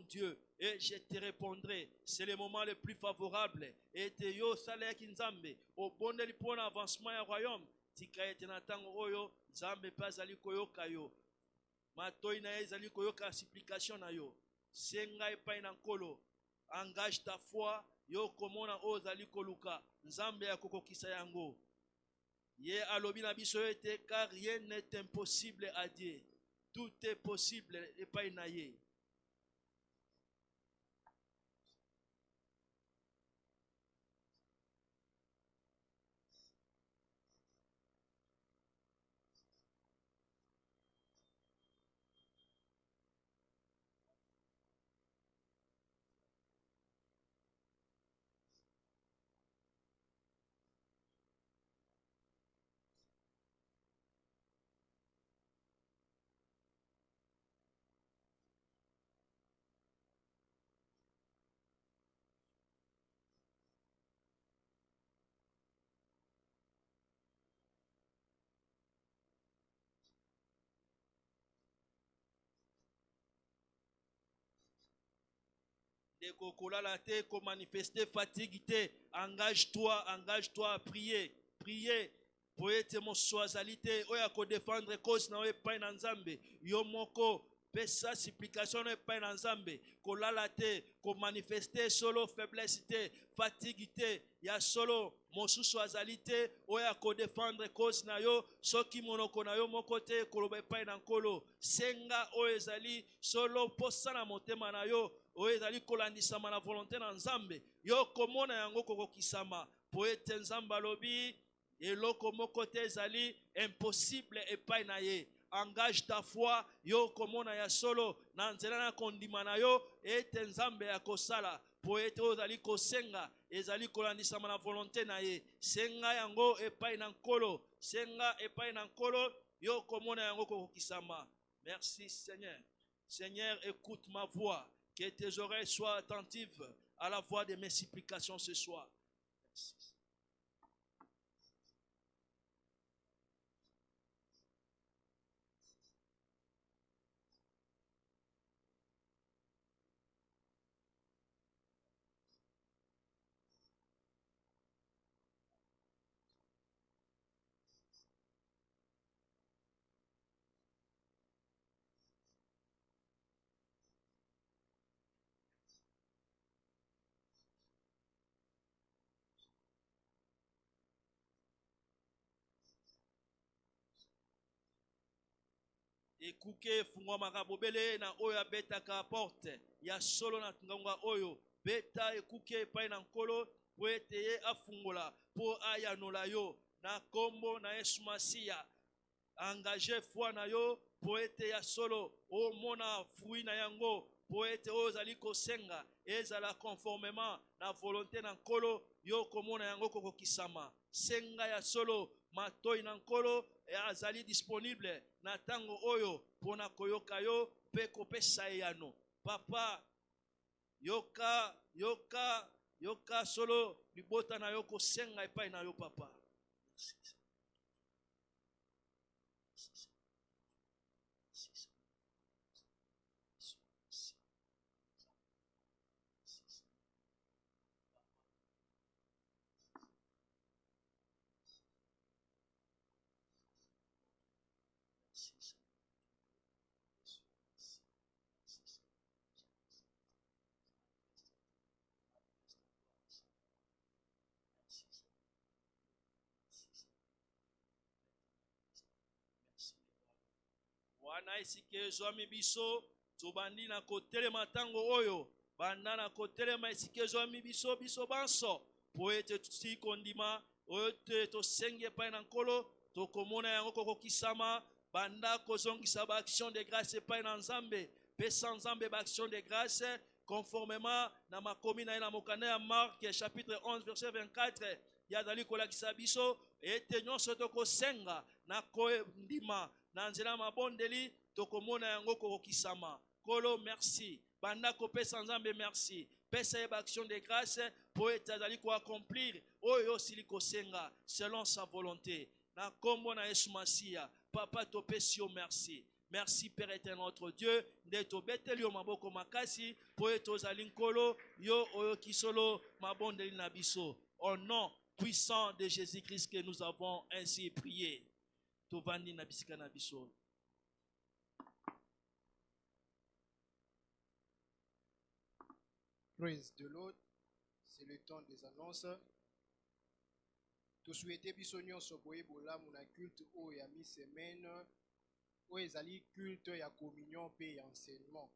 Dieu, et je te répondrai. C'est le moment le plus favorable. Et te yo salaire kinzambe, au bon pour avancement du royaume. Tika ete na tango oyo, Nzambe pas ali koyoka yo. Matoi na ezali koyoka supplication na yo. Senga epai na nkolo. Engage ta foi, yo komona o zali koluka. Nzambe ya kokokisa yango. Ye alobi na biso ete, car rien n'est impossible à Dieu. Tout est possible epai na ye. De kokolala te, ko manifester fatigue te. Engage-toi à prier. Prier. Pour être mon soazalité, oya ko défendre cause na epai na Nzambe. Yo moko pesa supplication na epai na Nzambe. Kolala te, ko manifester solo faiblesse te, fatigue te. Ya solo mosusu azalité, oya ko défendre cause na yo. Soki monoko na yo moko te, koloba epai na nkolo. Senga o ezali solo posa na motema na yo. O ezali kolandisama na volonté na Nzambe. Yo komona yango kokokisama. Po ete Nzambe alobi eloko moko te ezali impossible epai na ye. Engage ta foi, yo komona ya solo na nzela na kondima na yo ete Nzambe ya kosala. Po ete ozali kosenga ezali kolandisama na volonté na ye. Senga yango epai na nkolo. Senga epai na nkolo, yo komona yango kokokisama. Merci Seigneur. Seigneur, écoute ma voix. Que tes oreilles soient attentives à la voix de mes supplications ce soir. Merci. Ekuke fungwa makabobele na oyo abetaka porte ya solo na ngonga oyo beta ekuke epai na nkolo po ete ye afungola po ayanola yo na kombo na Yesu Masiya. Engage foi na yo po ete ya solo omona fruit na yango po ete ozali kosenga ezala conformément na volonté na nkolo yo komona yango kokokisama. Senga ya solo matoi na nkolo azali disponible na tango oyo pona koyoka yo pe kopesa eyano. Papa, yoka solo libota na yo kosenga epai na yo papa. Wana esike zwami biso tobandi na kotelema tango oyo banda na kotelema esike zwami biso banso po ete tukondima oyo te tosengi epai na nkolo tokomona yango kokokisama banda kozongisa ba action de grâce epai na Nzambe pesa Nzambe ba action de grâce conformément na makomi na ye na mokanda ya Marc chapitre 11 verset 24 yazali kolakisa biso ete nyonso tokosenga na kondima na nzela mabondeli tokomona yango kokokisama. Kolo merci banda kopesa Nzambe merci pesa ye ba action de grâce po ete azali ko accomplir oyo sili kosenga selon sa volonté na kombo na Yesu Masiya. Papa topesi yo merci. Merci Père éternel notre Dieu. Ndeto beteli yo maboko makasi po eto zalinkolo yo oyo kisolo mabondeli na biso. Au nom puissant de Jésus-Christ que nous avons ainsi prié. Tovandi na bisika na biso. Praise the Lord. C'est le temps des annonces. Tout souhaité bisogno soboye bola muna culte o ya mi-semaine o ezali culte ya communion pe enseignement.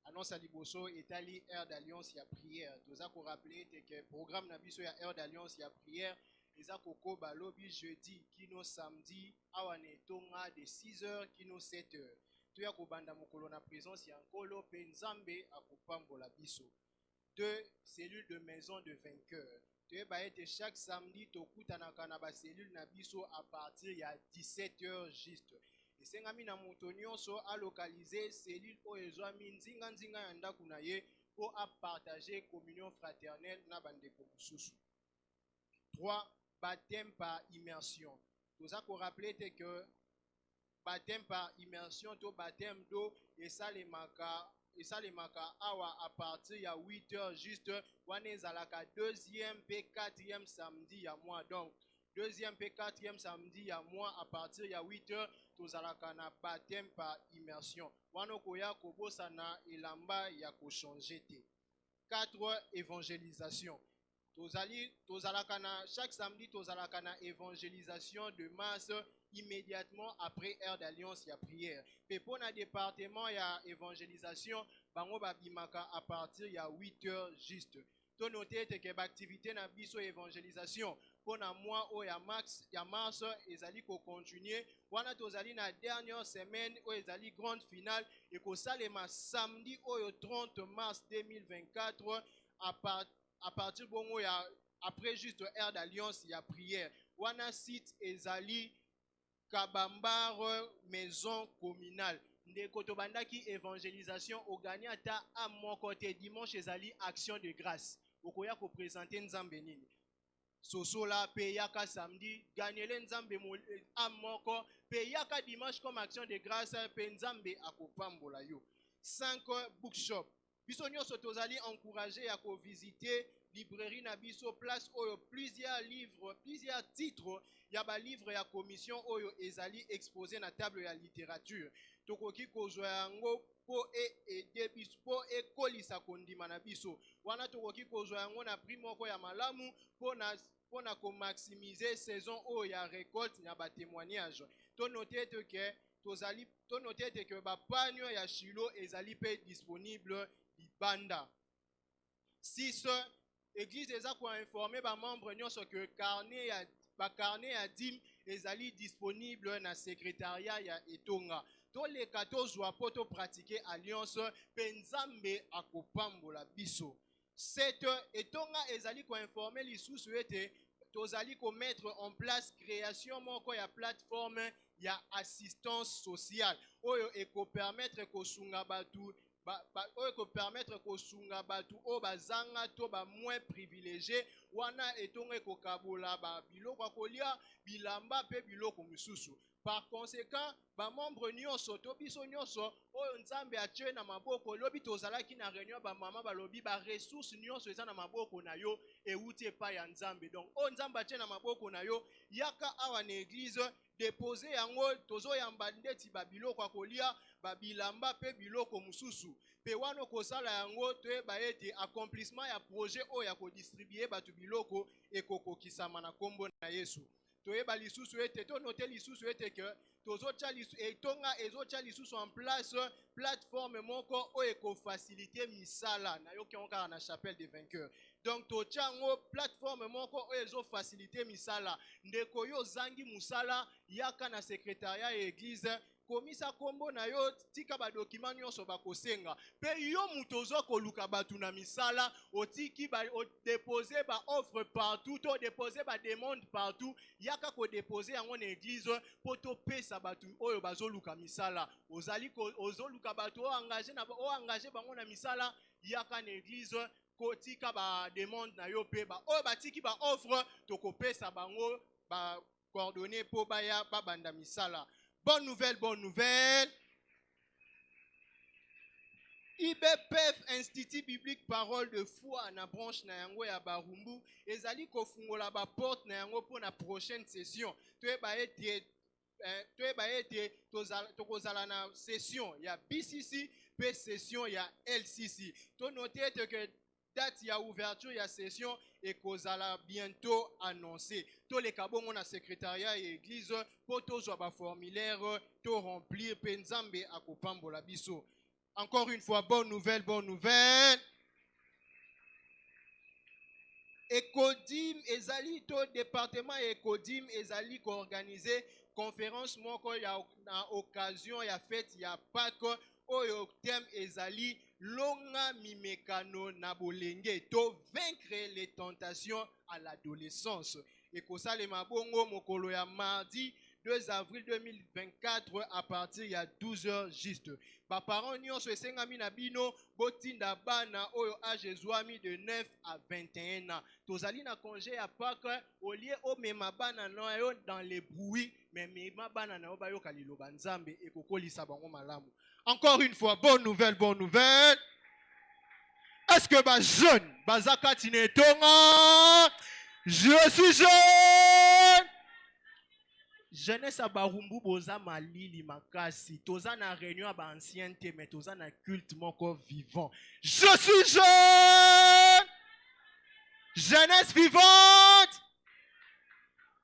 Annonce à liboso etali Air d'Alliance ya prière. Toza ko rappeler que programme na biso ya Air d'Alliance ya prière eza koko balobi jeudi kino samedi awane tonga de 6h kino 7h. Toya ko banda mokolo na présence ya nkolo pe nzambe akopambola biso. 2 cellules de maison de vainqueurs. Chaque samedi, tokutanaka na ba cellule na biso à partir ya 17h juste. Et sengami na moto nyonso a localiser cellule o ezwami nzinga nzinga ya ndaku na ye pour a partager communion fraternelle na bandeko mususu. 3 baptême par immersion. Toza ko rappeler que baptême par immersion to baptême d'eau et ça les maka awa à partir ya 8h juste wane zalaka deuxième et quatrième samedi ya mois. Donc deuxième et quatrième samedi ya mois à partir ya 8h tozalaka na baptême par immersion. Wano koya kobosa na elamba ya ko changer te. 4 évangélisation. Chaque samedi tozalaka na évangélisation de masse immédiatement après Air d'Alliance ya prière. Pe pour na département ya évangélisation bango babimaka à partir ya 8h juste. To noter que l'activité na biso évangélisation pour na mois o ya mars ezali ko continuer wana tozali na dernière semaine o ezali grande finale et ko salema samedi o 30 mars 2024 à partir bongo ya après juste Air d'Alliance ya prière wana site ezali Kabambar maison communale. Ndeko tobandaki évangélisation au gagné ata à mon côté dimanche ezali action de grâce. Okoya ko présenter nzambe nini. Sosola peyaka samedi gagnele nzambe à moko peyaka dimanche comme action de grâce pe nzambe akopambola yo. 5 bookshop. Biso nyonso tozali encourager ya ko visiter librairie na biso place oyo plusieurs livres, plusieurs titres ya ba livre ya commission oyo ezali exposé na table ya littérature. Tokoki kozwa yango po aider biso po ekolisa kondima na biso. Wana tokoki kozwa yango na prix moko ya malamu po na ko maximiser saison oyo ya récolte na ba témoignage. To noter que ba panyo ya Shilo ezali pe disponible libanda. 6 Église eza ko informer ba membre nyonso que carnet ya dim ezali disponible na secrétariat ya Etonga. To les 14 poto pratiquer alliance penzambe akopambola biso. 7 Etonga ezali ko informer lisusu ete tozali ko mettre en place création moko ya plateforme ya assistance sociale oyo eko permettre ko sunga batu oyo ko permettre ko sunga batu o bazanga to ba moins privilégié wana etonga ko kabola ba biloko kolia bilamba pe biloko mususu. Par conséquent, ba membre nyonso to biso nyonso oyo nzambe atie na maboko lobi tozalaki na réunion ba mama balobi ba ressources nyonso eza na maboko na yo euti epai ya nzambe. Donc oyo nzambe atie na maboko na yo yaka awa na église déposer yango tozoyamba ndeti ba biloko kolia ba bilamba pe biloko mususu pe wana kosala yango toyeba ete accomplissement ya projet oyo ya kodistribuer batu biloko ekokokisama na kombo na Yesu. Toyeba lisusu ete to noter lisusu ete que tozotia etonga ezotia lisusu en place plateforme moko oyo ekofaciliter misala na yo kionka na chapelle des vainqueurs. Donc totia ngo plateforme moko oyo ezofaciliter misala ndeko yo zangi musala yaka na secrétariat ya église komisa kombo na yo tika ba document nyonso bakosenga pe yo mutozo koluka batu na misala otiki ba déposer ba offre partout to déposer ba demande partout yaka ko déposer yango na église poto pesa batu oyo bazoluka misala ozali ko ozoluka batu o engager bango na misala yaka na église kotika ba demande na yo pe ba oyo batiki ba offre tokopesa bango ba coordonnées po baya ba banda misala. Bonne nouvelle, bonne nouvelle. IBPF, Institut Biblique Parole de Foi, na branche na yango ya Barumbu, ezali kofungola ba porte na yango pour la prochaine session. Toyeba ete tokozala na session ya BCC pe session ya LCC. To noter que date ya ouverture ya session ekozala bientôt annoncé. To le kabongo na secrétariat et église po tozwa ba formulaire to remplir pe nzambe akopambola biso. Encore une fois, bonne nouvelle, bonne nouvelle. Ekodim ezali to département Ekodim ezali ko organiser conférence moko ya na occasion ya fête ya Pâques oyo thème ezali longa mimekano na bolenge to vaincre les tentations à l'adolescence. Ekosalema bongo mokolo ya mardi 2 avril 2024 à partir ya 12h juste. Ba parents nyonso esengami na bino botinda bana oyo âge ezwami de 9 à 21 ans. Tozali na congé ya Pâques au lieu o mema bana na yo dans les bruits mais mema bana na yo bayoka liloba nzambe ekokolisa bango malamu. Encore une fois, bonne nouvelle, bonne nouvelle. Est-ce que ba jeune bazakati netonga? Je suis jeune. Jeunesse à Barumbu boza malili makasi. Toza na réunion à ancienneté mais toza na culte moko vivant. Je suis jeune. Jeunesse vivante.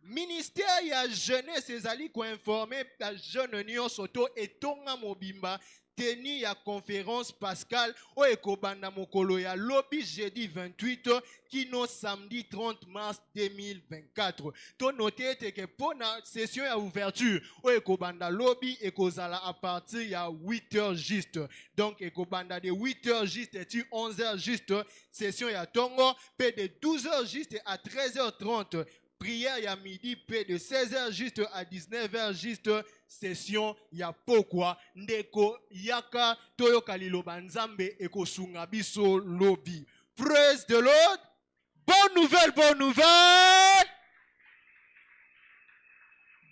Ministère ya jeunesse ezali ko informer la jeune union soto etonga mobimba teni ya conférence Pascal o ekobanda mokolo ya lobi jeudi 28 kino samedi 30 mars 2024. To noter que pour la session ya ouverture o ekobanda lobi ekozala à partir ya 8h juste. Donc ekobanda de 8h juste et 11h juste session ya tongo pe de 12h juste à 13h30. Prière ya midi, paix de 16h juste à 19h juste, session ya pokwa, ndeko yaka toyoka liloba nzambe eko sunga biso lobi. Praise the Lord. Bonne nouvelle, bonne nouvelle.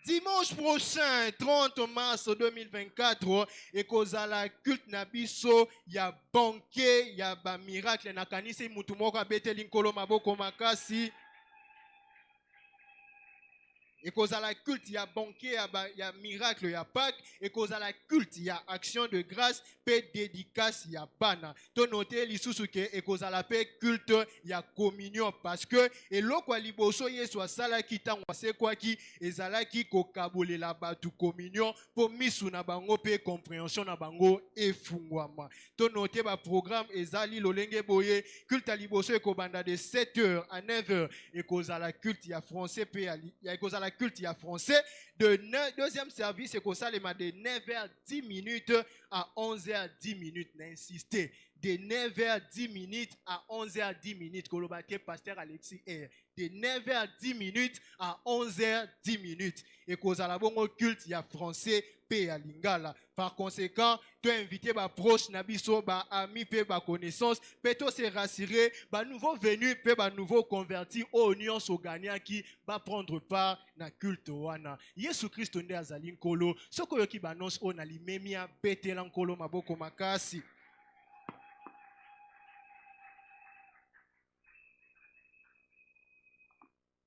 Dimanche prochain, 30 mars 2024, ekozala culte na biso ya banquet ya ba miracle na kanisi mutu moko abeteli nkolo maboko makasi. Et cause à la culte, il y a banquet, il y a miracle, il y a Pâques. Et cause à la culte, il y a action de grâce, paix dédicace, il y a bana. To noter l'issousuke, et cause à la paix culte, il y a communion. Parce que, et l'oko liboso yeswa sala kita mwase kwa ki, et zala ki ko kabole la batu communion, pour misu na bango paix compréhension na bango et fungwama. To noter ba programme, et zali lolenge boye, culte à liboso et kobanda de 7h à 9h. Et cause à la culte, il y a français, il y a cause à la culte, il y a français. Deuxième service, c'est qu'on s'allume de 9h10 à 11h10. N'insistez. De 9h10 à 11h10. Kolobake pasteur Alexis R. De 9h10 à 11h10. Et qu'on a bon culte, il y a français, paix à lingala. Par conséquent, tu as invité ma proche, nabiso, ba ami, pe ba connaissance, pe to se rassurer, ba nouveau venu, pe ba nouveau converti, au union so gagnant qui va prendre part na culte wana. Yesu Christ nde azali nkolo, soko yoki banonce o na limemia betela nkolo maboko makasi.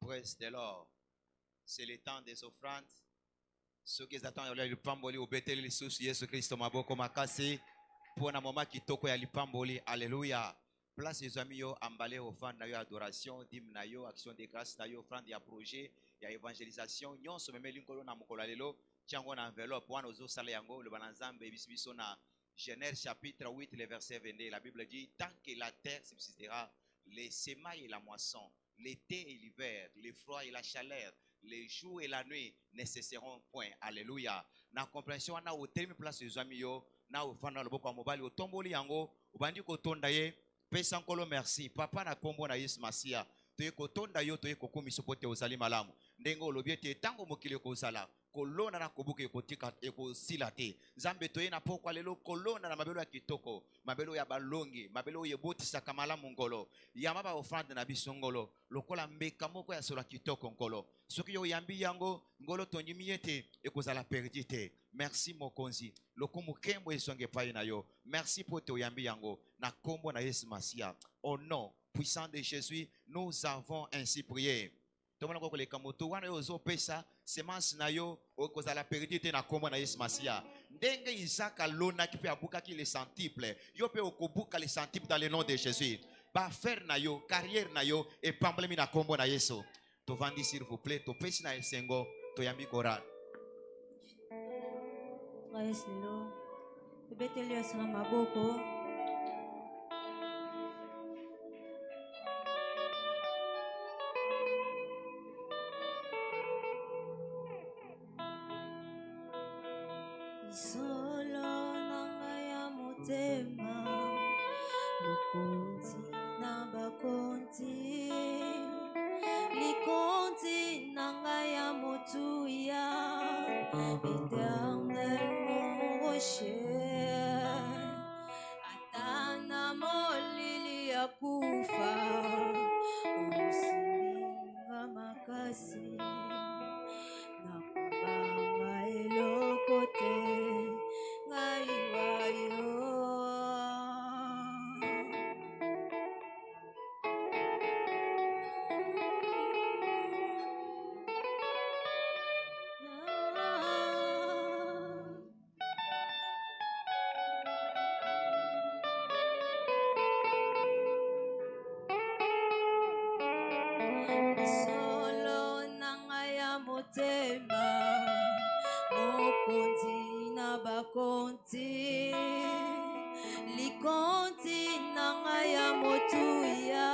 Praise the Lord. C'est le temps des offrandes. Ceux qui attendent le pamboli au bétel les sous Jésus Christ maboko makasi pour un moment qui toko ya lipamboli. Alléluia. Place les amis yo emballé offrande na yo adoration, dîme na yo action de grâce na yo offrande ya projet, ya évangélisation. Nyon se meme linkolo na mokolo lelo tiango na enveloppe wana ozo sala yango le banzambe biso na Genèse chapitre 8 le verset 22. La Bible dit tant que la terre subsistera, les semailles et la moisson, l'été et l'hiver, le froid et la chaleur, les jours et la nuit ne cesseront point. Alléluia. Na compréhension na au terme place les amis yo na ofana le boko mobali o tomboli yango obandi ko tonda ye pesa nkolo merci papa na kombo na Yesu Masia to ye ko tonda yo to ye ko komiso pote ozali malamu ndenge olobi ete tango mokili ekozala kolona na kobuka ekotika ekosila te. Nzambe toye na pokwa lelo kolona na mabelo ya kitoko, mabelo ya balongi, mabelo ebotisaka malamu ngolo, yamba ba ofrande na biso ngolo lokola mbeka moko ya solo kitoko ngolo. Soki yo yambi yango ngolo tondimi ete ekozala perdi te. Merci mokonzi lokumu kembo esonge pai na yo. Merci pour te yambi yango na kombo na Yesu Masia. Au nom puissant de Jésus, nous avons ainsi prié. Tomona ko koleka moto wana yo zo pesa semence na yo okozala perdi te na kombo na Yesu Masia. Ndenge Isaac alona ki pe abuka ki le centuple, yo pe okobuka le centuple dans le nom de Jésus. Ba faire na yo, carrière na yo et pamblemi na kombo na Yesu. To vandi s'il vous plaît, to pesi na esengo, to yambi koral. Praise the Lord. Tubeteli yosanga maboko. Solo nanga ya motema, mokonzi na bakonzi, likonzi nanga ya motuya, éternel mon rocher, atana molili ya kufa, osilinga makasi, nakubanga eloko te. Solo nanga ya motema, mokonzi na bakonzi, likonzi nanga ya motuya,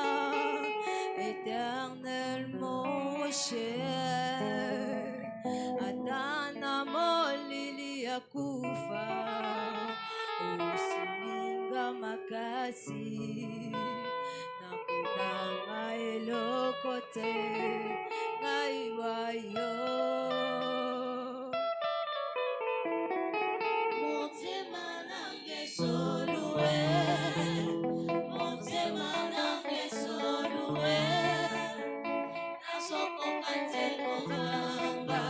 éternel mon rocher, atana molili ya kufa, osilinga makasi, nakubanga eloko te, ngai wayo. Motema nange solue, motema nange solue, nasokoka te kozanga,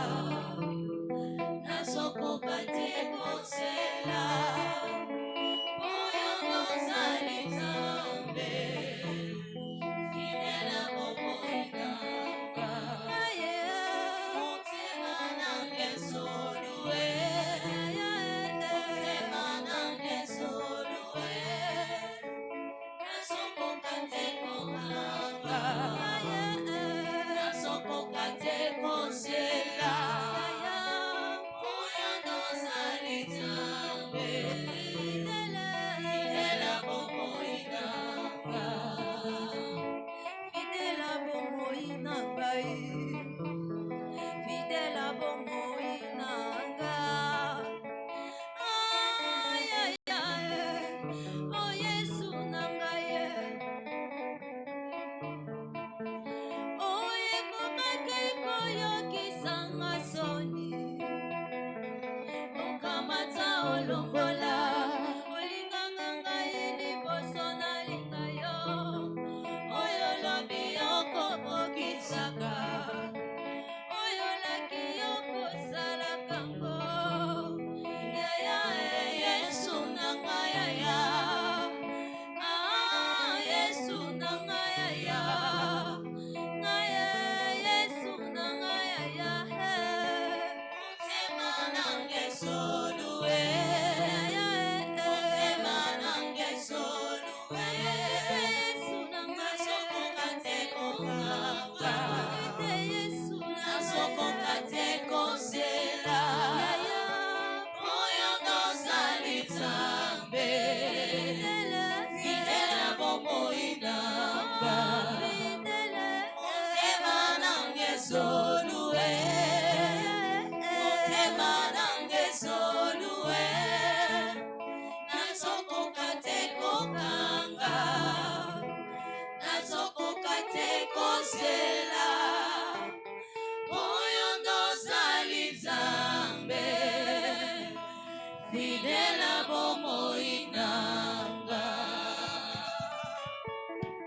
nasokoka te kosela, oyo ozali Nzambe, fidèle à bomoi nanga.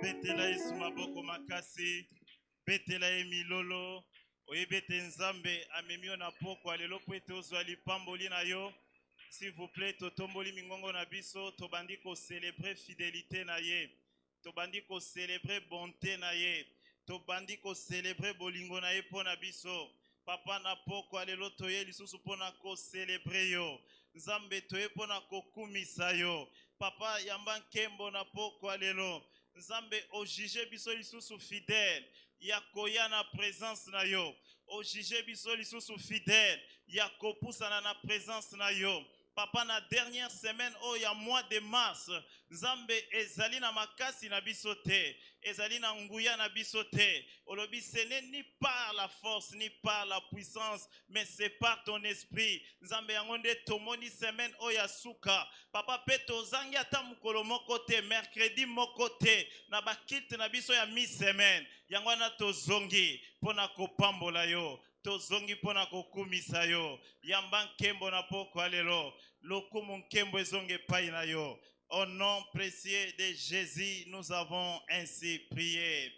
Betela Yesu maboko makasi, betela ye milolo, oyebete nzambe amemio na poko alelo po ete ozwa lipamboli na yo. S'il vous plaît, totomboli mingongo na biso, tobandi ko célébrer fidélité na ye, tobandi ko célébrer bonté na ye, tobandi ko célébrer bolingo na ye po na biso. Papa na poko alelo toye lisusu po na ko célébrer yo. Nzambe toye po na ko kumisa yo. Papa yamba nkembo na poko alelo. Nzambe o juge biso lisusu fidèle ya koya na présence na yo. O juge biso lisusu fidèle ya kopusana na présence na yo. Papa na dernière semaine o ya mois de mars, Nzambe ezali na makasi na biso te, ezali na nguya na biso te. Olobi ce n'est ni par la force ni par la puissance, mais c'est par ton esprit. Nzambe yango nde tomoni semaine o ya suka. Papa pe tozangi ata mokolo moko te, mercredi moko te, na bakilte na biso ya mi semaine. Yango wana tozongi pona kopambola yo. Tozongi pona kokumisa yo. Yamba nkembo na poko alelo. Lokumu nkembo ezonge pai na yo. Au nom précieux de Jésus, nous avons ainsi prié.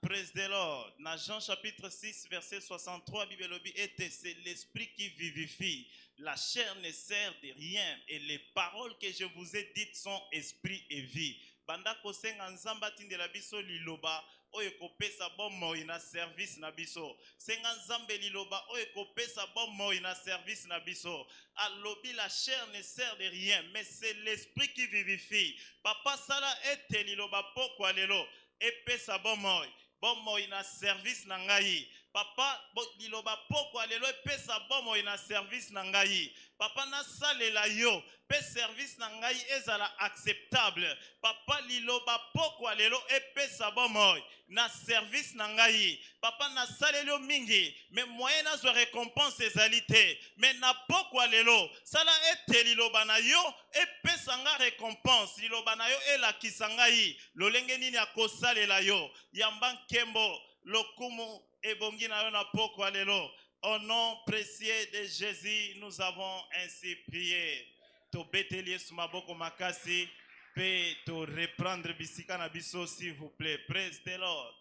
Praise the Lord. Dans Jean chapitre 6, verset 63, Bible lobi était, c'est l'esprit qui vivifie. La chair ne sert de rien et les paroles que je vous ai dites sont esprit et vie. Banda kosenga nzamba tindela biso liloba oyo kopesa bomo ina service na biso. Senga nzambe liloba oyo kopesa bomo ina service na biso. Alobi la chair ne sert de rien, mais c'est l'esprit qui vivifie. Papa sala ete liloba poko alelo epesa bomo. Bomo ina service na ngai. Papa liloba poko alelo epesa bomo ina service na ngai. Papa na salela yo pe service na ngai ezala acceptable. Papa liloba poko alelo epesa bomo na service na ngai. Papa na salelo mingi mais moyen na zo récompense ezalité. Mais na poko alelo sala ete liloba na yo epesa nga récompense. Liloba na yo elakisa ngai lolenge nini akosalela yo. Yamba nkembo lokumu ebongi na yo na poko alelo. Au nom précieux de Jésus, nous avons ainsi prié. To betelier sumaboko makasi pe to reprendre bisika na biso s'il vous plaît. Praise the Lord.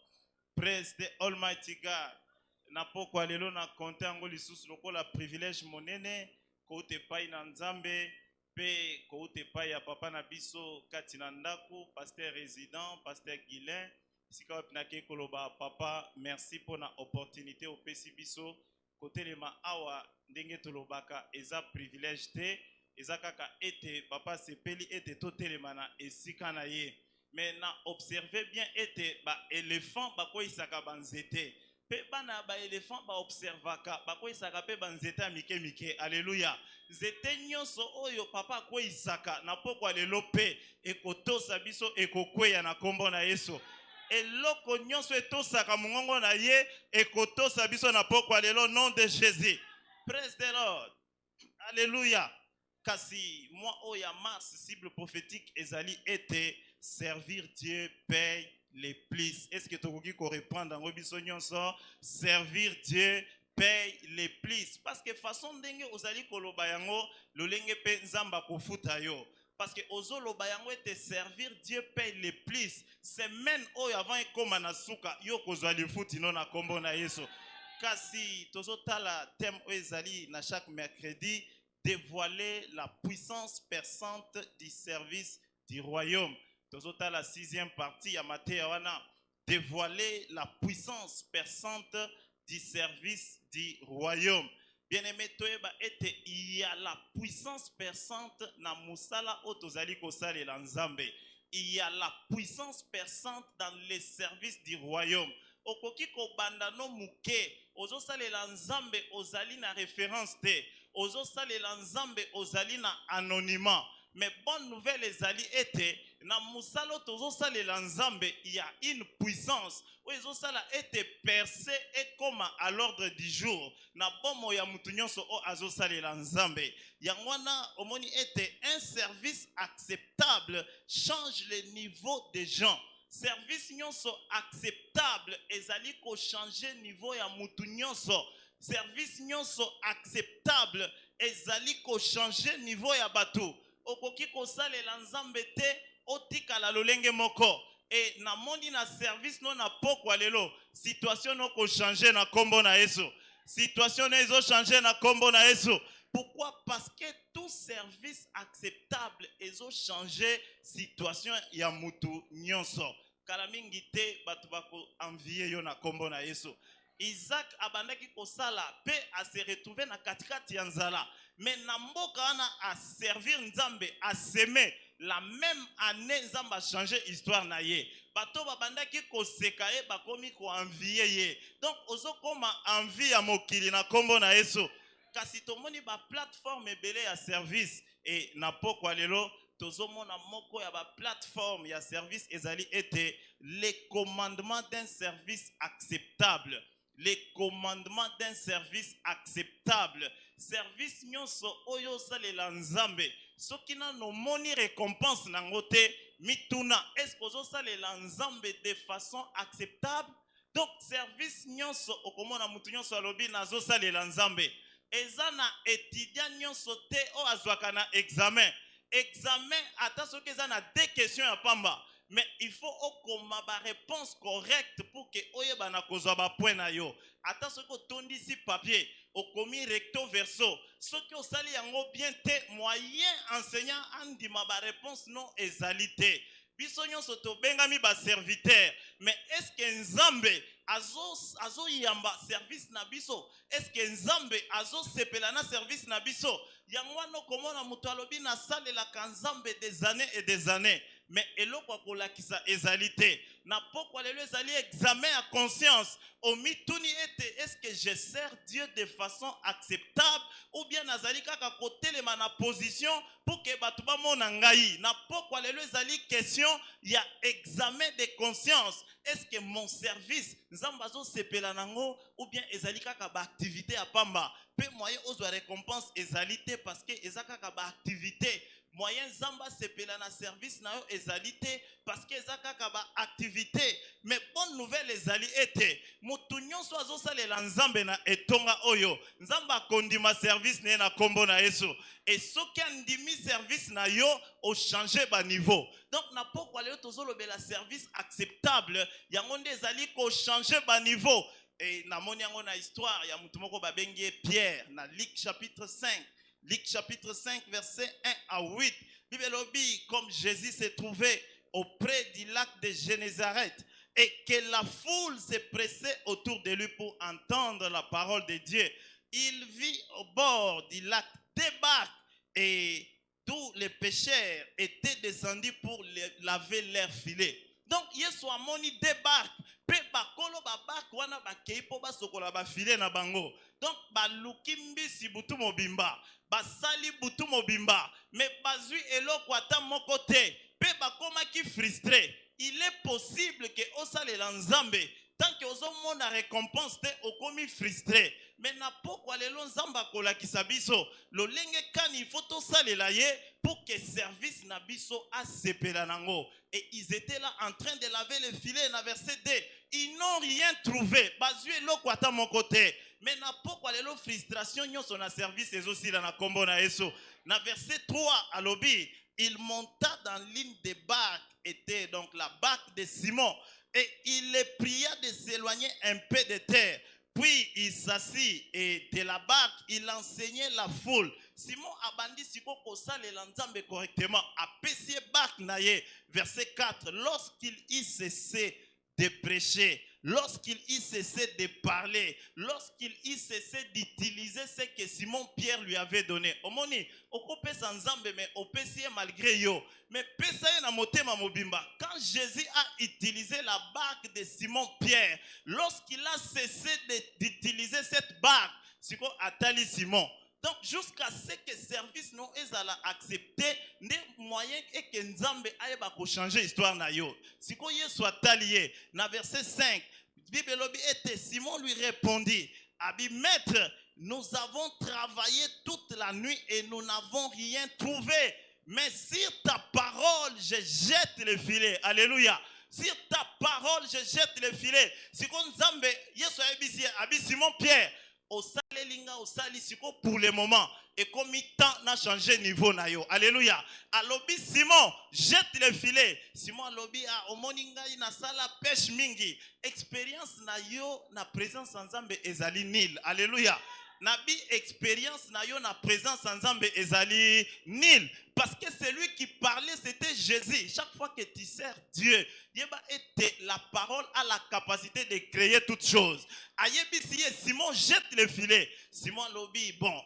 Praise the Almighty God. Na poko alelo na konte yango lisusu lokola privilège monene ko te pai na nzambe pe ko te pai ya papa na biso kati na ndako, pasteur résident, pasteur Guilain. Sika wapinake koloba papa, merci pour la opportunité au pesi biso. Côté lema awa ndenge tolobaka eza privilège te, eza kaka ete papa sepeli ete totelema na esika na ye. Mais na observer bien ete ba éléphant bako isaka banzete. Pe bana ba éléphant ba observaka bako isaka pe banzete mike mike. Alléluia. Zete nyonso oyo papa ko isaka na poko alelo pe ekotosa biso ekokweya na kombo na Yesu. Eloko nyonso etosaka mongongo na ye ekotosa biso na poko alelo nom de Jésus. Praise the Lord. Alléluia. Kasi moi oya mars cible prophétique ezali ete servir Dieu paye les plus. Est-ce que tokoki ko répondre en biso nyonso servir Dieu paye les plus parce que façon ndenge ozali koloba yango lolenge pe nzamba kofuta yo. Parce que ozoloba yango ete servir Dieu paye les plus. Semaine oyo avant ekoma na suka yo kozwa lifuti no na kombo na Yesu. Kasi tozotala thème oyo ezali na chaque mercredi dévoiler la puissance perçante du service du royaume. Tozotala la 6e partie ya Matthieu wana dévoiler la puissance perçante du service du royaume. Bien-aimé, il y a la puissance perçante na musala otozali kosale la nzambe. Il y a la puissance perçante dans les services du royaume. Okoki ko bandano muke, ozo sale la nzambe ozali na référence te, ozo sale la nzambe ozali na anonymat. Mais bonne nouvelle ezali ete na musalo tozo sale la nzambe, il y a une puissance. Ozo sala ete percé et comme à l'ordre du jour. Na bomo ya mutu nyonso o azo sale la nzambe. Yangwana omoni ete un service acceptable change le niveau des gens. Service nyonso acceptable ezali ko changer niveau ya mutu nyonso. Service nyonso acceptable ezali ko changer niveau ya bato. Okoki ko sale la nzambe te otika la lolenge moko. et na moni na service non na pokwa lelo situation no ko changer na kombo na Yesu. Situation na ezo changer na kombo na Yesu. Pourquoi? Parce que tout service acceptable ezo changer situation ya mutu nyonso. Kala mingi te batu bako envier yo na kombo na Yesu. Isaac abandaki kosala pe a se retrouver na katikati ya nzala. Mais na mboka wana a servir Nzambe, a s'aimer. La même année, Nzambe a changé l'histoire na ye. Bato babandaki koseka ye bakomi ko envier ye. Donc ozo koma envie ya mokili na kombo na Yesu. Kasi tomoni ba plateforme ebele ya service et na pokwa lelo tozomona moko ya ba plateforme ya service ezali ete les commandements d'un service acceptable. Les commandements d'un service acceptable. Service nyonso oyo salela Nzambe. Soki na no moni récompense nangote mituna. Est-ce que ozo salela Nzambe de façon acceptable? Donc service nyonso okomona mutu nyonso alobi nazo salela Nzambe. Eza na étudiant nyonso te o azwaka na examen. Examen ata soki eza na 2 questions ya pamba. Mais il faut okoma ba réponse correcte pour que oyeba na kozwa ba point na yo. Ata soki otondisi papier, okomi recto verso. Soki osali yango bien te, moyen enseignant andima ba réponse non ezalité. Biso nyonso tobengami ba serviteur. Mais est-ce que Nzambe azo yamba service na biso? Est-ce que Nzambe azo sepela na service na biso? Yango no komona mutu alobi na salela ka Nzambe des années et des années. Mais eloko kolakisa ezalité. Na pokwa lelo ezali examen à conscience. Omituni ete est-ce que je sers Dieu de façon acceptable ou bien nazali kaka kotelema na position pour que batu bamona ngai. Na pokwa lelo ezali question ya examen de conscience. Est-ce que mon service Nzambe azo sepela nango ou bien ezali kaka ba activité à pamba? Pe moyen ozwa récompense ezalité parce que ezaka kaka ba activité. Moyen Zamba sepela na service na yo ezalité parce que ezaka kaba activité. Mais bonne nouvelle ezali ete mutu nyonso azosalela Nzambe na etonga oyo Nzamba kondima service na kombo na Yesu. Et soki andimi service na yo o changer ba niveau. Donc na pokwa lelo tozolobela service acceptable yango nde ezali ko changer ba niveau. Et na moni yango na histoire ya mutu moko babengi Pierre na Luc chapitre 5. Luc chapitre 5, verset 1 à 8. Bible dit, comme Jésus s'est trouvé auprès du lac de Génézareth et que la foule s'est pressée autour de lui pour entendre la parole de Dieu, il vit au bord du lac des barques et tous les pêcheurs étaient descendus pour laver leurs filets. Donc, Yesu amoni débarque. Pe bakolo babak wana bakei po basokola ba filet na bango. Donc, baluki mbisi butu mobimba. Basali butu mobimba. Mais bazui eloko ata moko te. Pe bakoma ki frustré. Il est possible que osale Nzambe. Tant que ozomona na récompense te okomi frustré. Mais na pokwa lelo Nzamba kola kisabiso. Lolenge kani il faut tosalela ye pour que service na biso a sepela nango. Et ils étaient là en train de laver les filets na verset 2. Ils n'ont rien trouvé. Bazui eloko ata mon côté. Mais na pokwa lelo frustration nyonso na service ezosi na kombo na Yesu. Na verset 3 à l'obi, il monta dans l'une des barques, était donc la barque de Simon. Et il les pria de s'éloigner un peu de terre. Puis il s'assit et de la barque, il enseignait la foule. Simon abandi siko kosale Nzambe correctement. Apesi barque naye. Verset 4. Lorsqu'il y cessait de prêcher, lorsqu'il y cessait de parler, lorsqu'il y cessait d'utiliser ce que Simon Pierre lui avait donné. Omoni, okopesa Nzambe mais opesi malgré yo. Mais pesa na motema mobimba. Quand Jésus a utilisé la barque de Simon Pierre, lorsqu'il a cessé d'utiliser cette barque, siko atali Simon. Donc jusqu'à ce que service non ezala accepté, ne moyen et que Nzambe aeba ko changer histoire na yo. Siko Yesu atalié na verset 5. Bible lobi était Simon lui répondit, Abi maître, nous avons travaillé toute la nuit et nous n'avons rien trouvé. Mais sur ta parole, je jette le filet. Alléluia. Sur ta parole, je jette le filet. Siko Nzambe Yesu abi Simon Pierre. Au Kelinga osali siko pour le moment. Et comme il temps n'a changé niveau na yo. Alléluia. Alobi Simon, jette le filet. Simon alobi a omoninga na sala pêche mingi. Expérience na yo na présence ensemble ezali nil. Alléluia. Nabi expérience na yo na présence ensemble ezali nil. Parce que celui qui parlait c'était Jésus. Chaque fois que tu sers Dieu, yeba était la parole a la capacité de créer toutes choses. Ayebi siye Simon jette le filet. Simon lobi bon,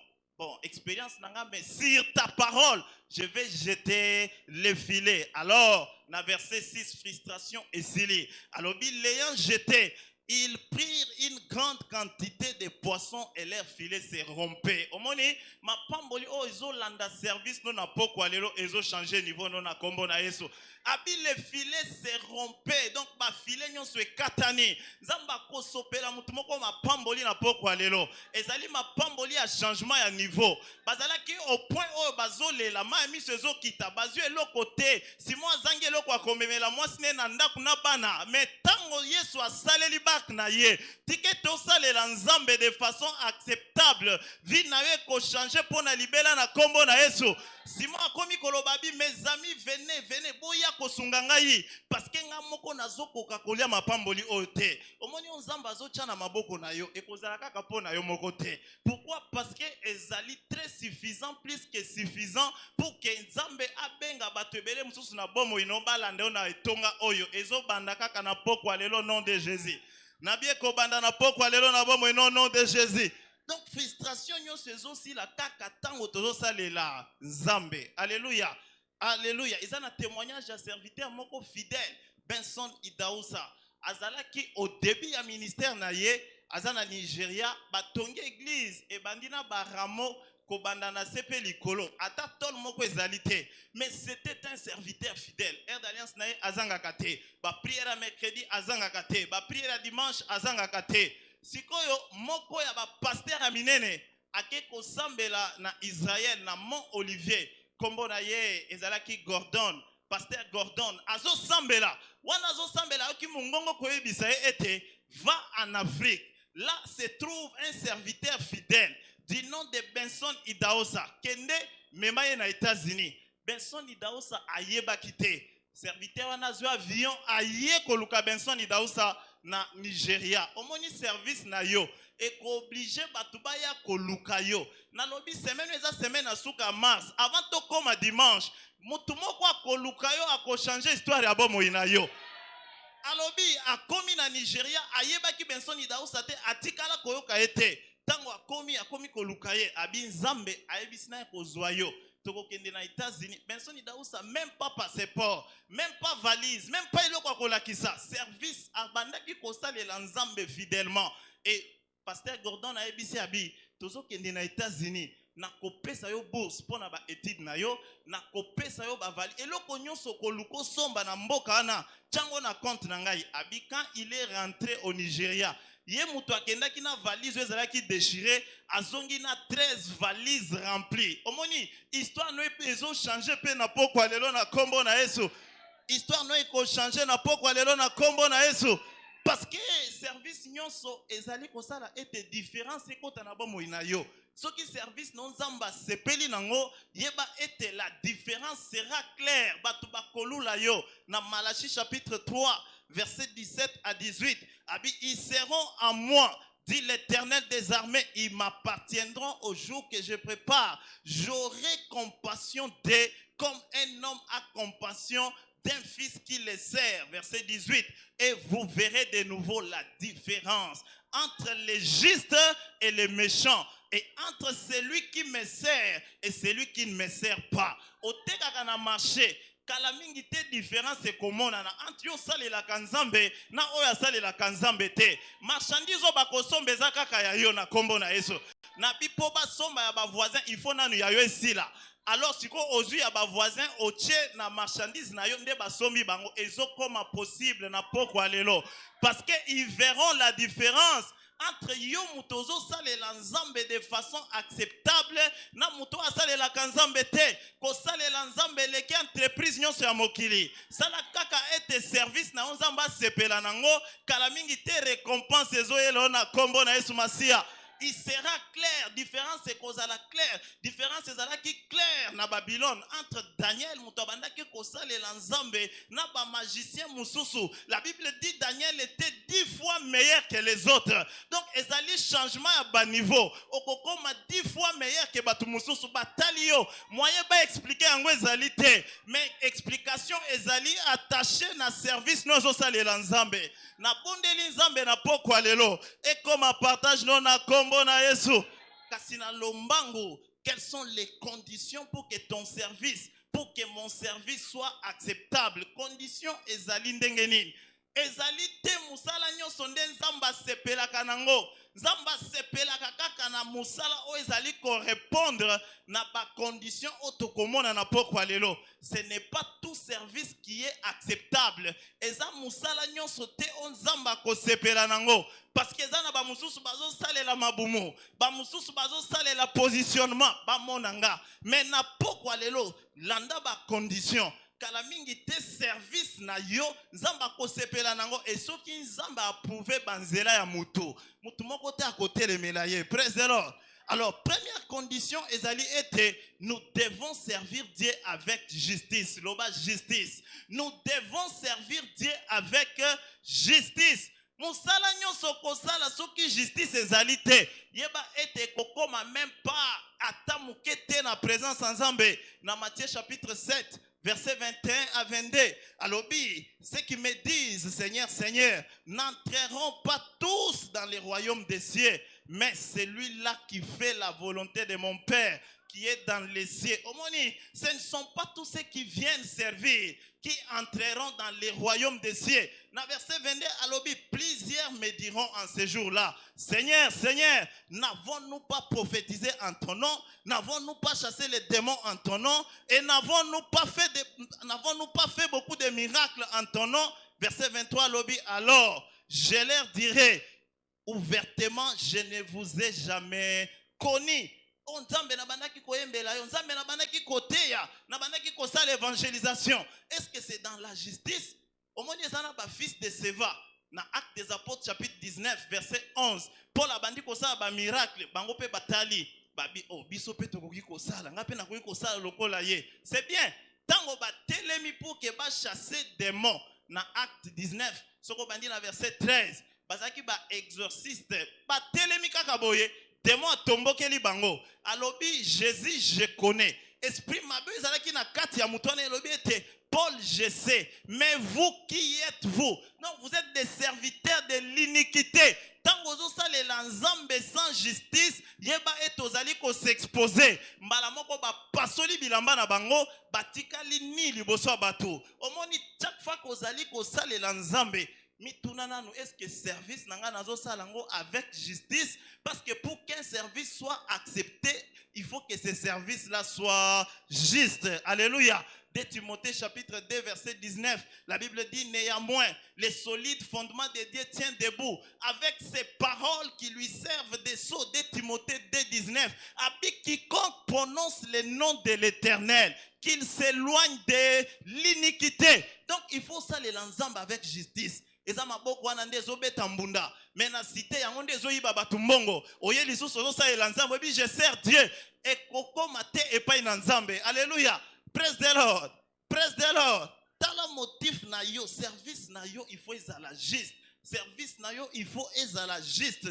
expérience nanga mais sur ta parole, je vais jeter le filet. Alors, na verset 6 frustration et sili. Alors l'ayant jeté, ils prirent une grande quantité de poissons et leur filet se rompait. Au moment ma pamboli oh ils landa service non na poko alelo ils ont changé niveau non na kombo na yeso. Abi le filet se rompait donc ma filet nyon se katani. Zamba ko sopela mutu moko ma pamboli na poko alelo. Ezali ma pamboli a changement ya niveau. Bazala ki au point oh bazole la ma mi sezo kita bazu elo côté. Si moi zangi elo kwa komemela moi sine na ndaku na bana mais tango yesu a saleli bak na ye. Tike to salela nzambe de façon acceptable. Vi na we ko changer pour na libela na kombo na yesu. Simon akomi kolobabi mes amis venez boya kosunga ngai parce que nga moko nazokoka kolia mapamboli ote omoni nzamba azotia na maboko na yo ekozala kaka po na yo moko te. Pourquoi? Parce que ezali très suffisant, plus que suffisant pour que nzambe abenga bato ebele mususu na bomo inobala ndeo na etonga oyo ezobanda kaka na poko alelo nom de Jésus. Nabie kobanda na poko alelo na bomo ino nom de Jésus. Donc frustration nyo sezo si la kaka tango tozo salela nzambe. Alléluia. Alléluia. Ils ont un témoignage d'un serviteur moko fidèle, Benson Idaousa. Azalaki au début du ministère naye, azana Nigeria, batongi église et bandina baramo kobanda na sepe likolo. Ata tol moko ezalité, mais c'était un serviteur fidèle. Air d'alliance naye azanga kate. Ba prière mercredi azanga kate. Ba prière dimanche azanga kate. Sikoyo moko ya ba pasteur aminene ake ko sambela na Israël na Mont Olivier. Kombo na ye ezalaki Gordon, pasteur Gordon azo sambela wana azo sambela oki mungongo koyebisa ete va en Afrique. Là se trouve un serviteur fidèle du nom de Benson Idaousa kende memaye na États-Unis. Benson Idaousa ayeba kite serviteur wana zo avion aye koluka Benson Idaousa na Nigeria. Omoni service na yo et obligé batubaya koluka yo. Na lobi semaine eza semaine asuka mars avant to koma dimanche. Mutu moko akoluka yo ako changer histoire ya bomo ina yo. Alobi akomi na Nigeria ayeba ki Benson Idaousa te atikala koyoka ete. Tango akomi koluka ye abi nzambe ayebisina kozwa yo. Toko kende na États-Unis, Benson Idaousa même pas passeport, même pas valise, même pas iloko akolakisa. Service abandaki kosalela nzambe fidèlement. Et pasteur Gordon a ebisi abi tozo kende na États-Unis na kopesa yo bourse pona ba étude na yo na kopesa yo ba vali eloko nyonso koluko somba na mboka na chango na compte na ngai abi quand il est rentré au Nigeria ye mutu akendaki na valise ezalaki déchiré azongi na 13 valises remplies. Omoni histoire no ezo changer pe na poko alelo na kombo na Yesu. Histoire no eko changer na poko alelo na kombo na Yesu. Parce que service nyonso ezali kosala ete différence ekota na bomo ina yo. Soki service non zamba sepeli nango yeba ete la différence sera claire. Batu bakolula yo na Malachie chapitre 3 verset 17 à 18. Abi ils seront en moi, dit l'Éternel des armées, ils m'appartiendront au jour que je prépare. J'aurai compassion d'eux comme un homme a compassion d'un fils qui les sert. Verset 18. Et vous verrez de nouveau la différence entre les justes et les méchants, et entre celui qui me sert et celui qui ne me sert pas. Au teka na marché, kala mingi te différence e komona na entre yo salela kanzambe na oya salela kanzambe te. Marchandise o bakosombe za kaka ya yo na kombo na Yesu. Na bipo ba somba ya ba voisin il faut nanu ya yo esila. Alors si ko ozui ya ba voisin oche na marchandise na yo nde ba sombi bango ezokoma possible na poko alelo parce que ils verront la différence entre yo mutozo salela nzambe de façon acceptable na muto asalela kanzambe te ko salela nzambe leki entreprise nyonso ya mokili sala kaka ete service na nzamba sepela nango kala mingi te récompense ezoyelo na kombo na Yesu Masia. il sera clair. Différence c'est qu'on a la claire. Différence c'est ça qui clair na Babylone entre Daniel mutabanda qui kosale l'Nzambe na ba magicien mususu. La Bible dit Daniel était 10 fois meilleur que les autres. Donc ezali changement à bas niveau. Okokoma 10 fois meilleur que batu mususu batali yo. Moyen ba expliquer yango ezali te. Mais explication ezali attaché na service nozo sale l'Nzambe. Na bondeli Nzambe na pokwa lelo. Et comme un partage non na kombo na Yesu. Kasina lombango, quelles sont les conditions pour que ton service, pour que mon service soit acceptable? Conditions ezali ndenge nini? Ezali te musala nyonso nde Nzamba sepelaka nango. Nzamba sepelaka kaka na musala o ezali correspondre na ba condition otokomona na pokwa lelo. Ce n'est pas tout service qui est acceptable. Eza musala nyonso te o Nzamba ko sepela nango. Parce que eza na ba mususu bazo salela mabumu, ba mususu bazo salela positionnement, ba monanga. Mais na pokwa lelo landa ba condition. Kala mingi te service na yo Nzamba ko sepela nango et soki Nzamba approuvé banzela ya mutu moko te à côté le melaye. Praise the Lord. Alors première condition ezali était nous devons servir Dieu avec justice. Loba justice. Nous devons servir Dieu avec justice. Musala nyonso kosala soki justice ezali te yeba ete kokoma même pas ata mukete na présence Nzambe. Na Matthieu chapitre 7 verset 21 à 22. Alors, ceux qui me disent, Seigneur, Seigneur, n'entreront pas tous dans les royaumes des cieux, mais celui-là qui fait la volonté de mon Père, qui est dans les cieux. Omoni, ce ne sont pas tous ceux qui viennent servir, qui entreront dans les royaumes des cieux. Dans verset 22, alors, plusieurs me diront en ce jour-là, Seigneur, Seigneur, n'avons-nous pas prophétisé en ton nom? N'avons-nous pas chassé les démons en ton nom? Et n'avons-nous pas fait beaucoup de miracles en ton nom? Verset 23, lobby, alors, je leur dirai ouvertement, je ne vous ai jamais connu. Nzambe na bandaki koyembela yo, Nzambe na bandaki koteya, na bandaki kosala l'évangélisation. Est-ce que c'est dans la justice? Omoni ezana ba fils de Seva. Na Actes des Apôtres chapitre 19 verset 11. Paul abandi kosala ba miracle, bango pe batali. Babi oh biso pe tokoki kosala, nga pe na koki kosala lokola ye. C'est bien. Tango ba telemi pour que ba chasser démons. Na Acte 19, soko bandi na verset 13. Bazaki ba exorciste, ba telemi kaka boye. Démon tombokeli bango. Alobi Jésus je connais. Esprit mabe ezalaki na kati ya mutwane elobi ete Paul je sais. Mais vous qui êtes-vous? Non, vous êtes des serviteurs de l'iniquité. Tant que vous allez l'Nzambe sans justice, yeba et ozali ko s'exposer. Mbala moko ba pasoli bilamba na bango, batika li ni liboso bato. Omoni chaque fois que ozali ko sale l'Nzambe, mitunana nous est-ce que service nanga nazo salango avec justice? Parce que pour qu'un service soit accepté, il faut que ce service-là soit juste. Alléluia. De Timothée chapitre 2 verset 19, la Bible dit néanmoins, les solides fondements de Dieu tiennent debout avec ces paroles qui lui servent de sceau. De Timothée 2 19, avec quiconque prononce le nom de l'Éternel, qu'il s'éloigne de l'iniquité. Donc il faut saler l'ensemble avec justice. Eza maboko wana nde ezobeta mbunda mais na cité yango nde ezoyiba bato mbongo oye lisusu ozosalela nzambe ebi je sers Dieu ekokoma te epai na nzambe. Alléluia. Praise the Lord. Praise the Lord. Tala motif na yo service na yo il faut ezala juste. Service na yo il faut ezala juste.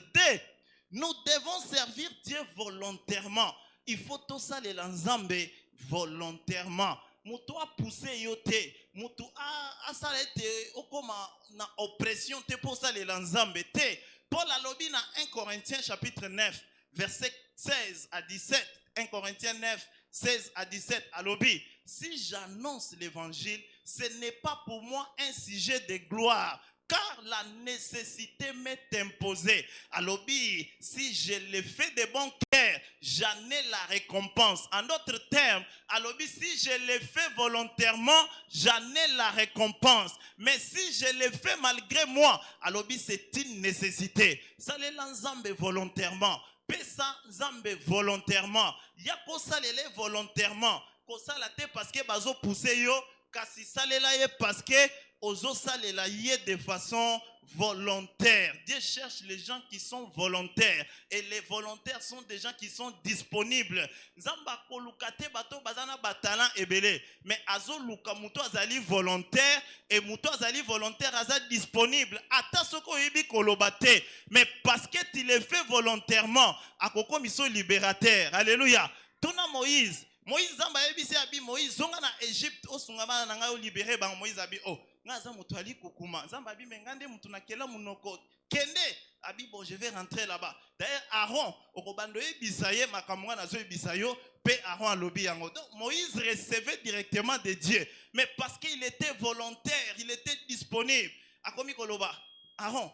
Nous devons servir Dieu volontairement. Il faut tosalela nzambe volontairement. Mutu a poussé yote, mutu a salete okoma na oppression te pour ça les lanzambe te. Paul a lobby na 1 Corinthiens chapitre 9 verset 16 à 17. 1 Corinthiens 9 16 à 17 à lobby. Si j'annonce l'évangile, ce n'est pas pour moi un sujet de gloire, car la nécessité m'est imposée. Alors, si je le fais de bon cœur, j'en ai la récompense. En d'autres termes, alors, si je le fais volontairement, j'en ai la récompense. Mais si je le fais malgré moi, alors c'est une nécessité. Ça les l'ensemble volontairement. Pesa nzambe volontairement. Yako salele volontairement. Ko salate parce que bazo pousser yo, kasi salela ye parce que ozo salela ye de façon volontaires. Dieu cherche les gens qui sont volontaires. Et les volontaires sont des gens qui sont disponibles. Nzamba kolukate bato bazana batalan ebele. Mais azo luka muto azali volontaire. Et muto azali volontaire aza disponible. Ata soko yebi kolobate. Mais parce que tu le fais volontairement. Akoko miso libérateur. Alléluia. Tona Moïse. Moïse zamba yebisi abi Moïse zonga na Égypte osungama na nga libéré ba Moïse abi oh ngaza mutu ali kokuma zamba abi mengande mutu na kela munoko kende abi bon je vais rentrer là-bas. D'ailleurs Aaron okobando yebisa ye makamwa na zo yebisa yo pe Aaron alobi yango. Donc Moïse recevait directement de Dieu, mais parce qu'il était volontaire, il était disponible. Akomi koloba Aaron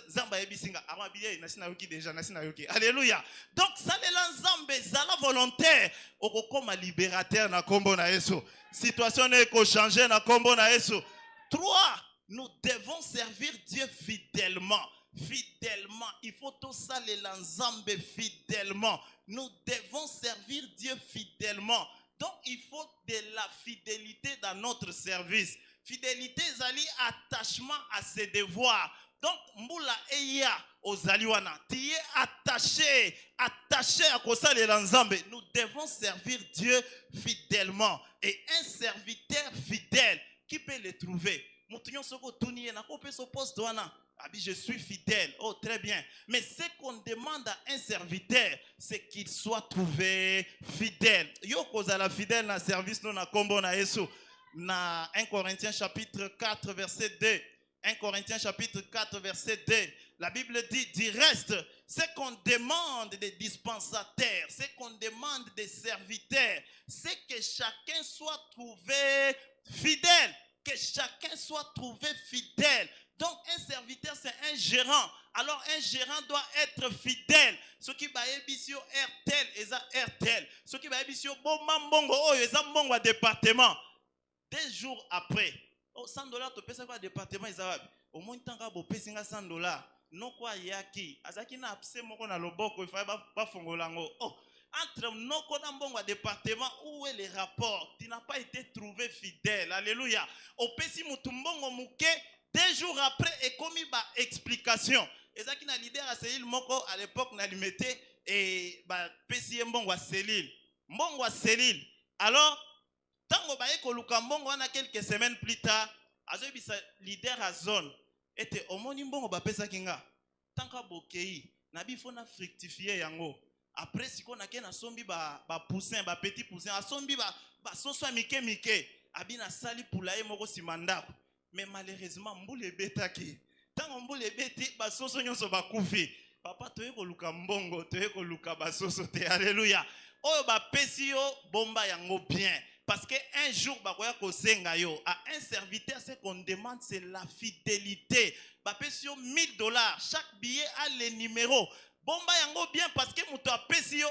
Zamba ebisinga Aaron abiye nasina yoki déjà nasina yoki. Alléluia. Donc ça les Nzambe zala volontaire okokoma libérateur na kombo na Yesu. Situation n'est ko changer na kombo na Yesu. 3, nous devons servir Dieu fidèlement. Fidèlement, il faut tout ça les Nzambe fidèlement. Nous devons servir Dieu fidèlement. Donc il faut de la fidélité dans notre service. Fidélité zali attachement à ses devoirs. Donc mbula eya ozaliwana, tu es attaché à kosa le Nzambe. Nous devons servir Dieu fidèlement. Et un serviteur fidèle, qui peut le trouver? Moutonyon soko tuniye na ko pe so poste wana. Abi je suis fidèle. Oh très bien. Mais ce qu'on demande à un serviteur, c'est qu'il soit trouvé fidèle. Yo kozala fidèle na service non na kombo na Yesu. Na 1 Corinthiens chapitre 4 verset 2. 1 Corinthiens chapitre 4 verset 2. La Bible dit du reste, ce qu'on demande des dispensataires, ce qu'on demande des serviteurs, c'est que chacun soit trouvé fidèle. Que chacun soit trouvé fidèle. Donc un serviteur c'est un gérant. Alors un gérant doit être fidèle. Ce qui va ébisio RTL et ça RTL. Ce qui va ébisio bomambongo oh et ça mbongo département. 2 jours après, oh, $100 tu payes quoi département Isawabi. Au moins tanga bo pesinga $100. Non quoi yaki. Azaki na apse moko na loboko il fallait pas fongolango. Oh, entre noko na mbongo département où est le rapport? Tu n'as pas été trouvé fidèle. Alléluia. Au pesi mutumbongo muke 2 jours après et comme ba explication. Ezaki na leader à Céline moko à l'époque na limité et ba pesi mbongo à Céline. Mbongo à Céline. Alors tango baye koluka mbongo wana quelques semaines plus tard, azo bisa leader à zone était omoni mbongo ba pesa kinga. Tanka bokei, na bifo na fructifier yango. Après siko na ke na sombi ba poussin, ba petit poussin, a sombi ba soso mike abina sali poulaye moko simanda. Mais malheureusement mbule betaki. Tango mbule beti ba soso nyonso ba kufi. Papa toye koluka mbongo, toye koluka ba soso te. Alléluia. Oyo ba pesi yo bomba yango bien. Parce qu'un jour, à un serviteur, ce qu'on demande, c'est la fidélité. $1,000, chaque billet a les numéros. Bomba yango bien parce que muto apesio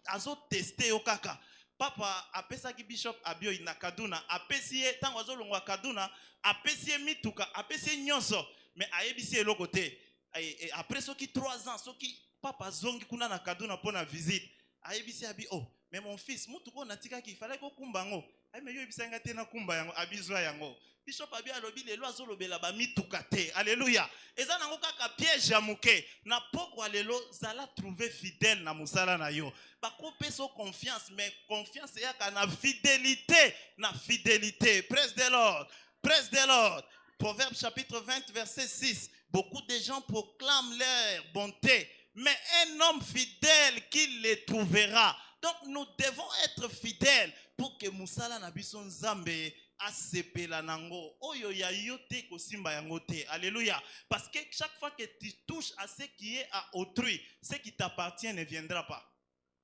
azo tester yo kaka. Papa apesa ki bishop abio ina Kaduna, apesie tango azo longwa Kaduna, apesie mituka, apesie nyonso, mais ayebisi eloko te. Et après soki 3 ans, soki papa zongi kuna na Kaduna pour na visite, ayebisi abi oh mais mon fils, mutuko natika ki fallait ko kumbango. Ay me yo bisanga te na kumba yango abizwa yango. Bishop abi alobi lelo azolobela ba mituka te. Alléluia. Eza nango kaka piège ya muke. Na poko lelo zala trouver fidèle na musala na yo. Ba ko peso confiance mais confiance ya kana fidélité, na fidélité. Praise the Lord. Praise the Lord. Proverbe chapitre 20 verset 6. Beaucoup de gens proclament leur bonté, mais un homme fidèle qui les trouvera. Donc nous devons être fidèles pour que Musala Nabison Zambe asepela nango. Oyo ya yote ko simba yango te. Alléluia. Parce que chaque fois que tu touches à ce qui est à autrui, ce qui t'appartient ne viendra pas.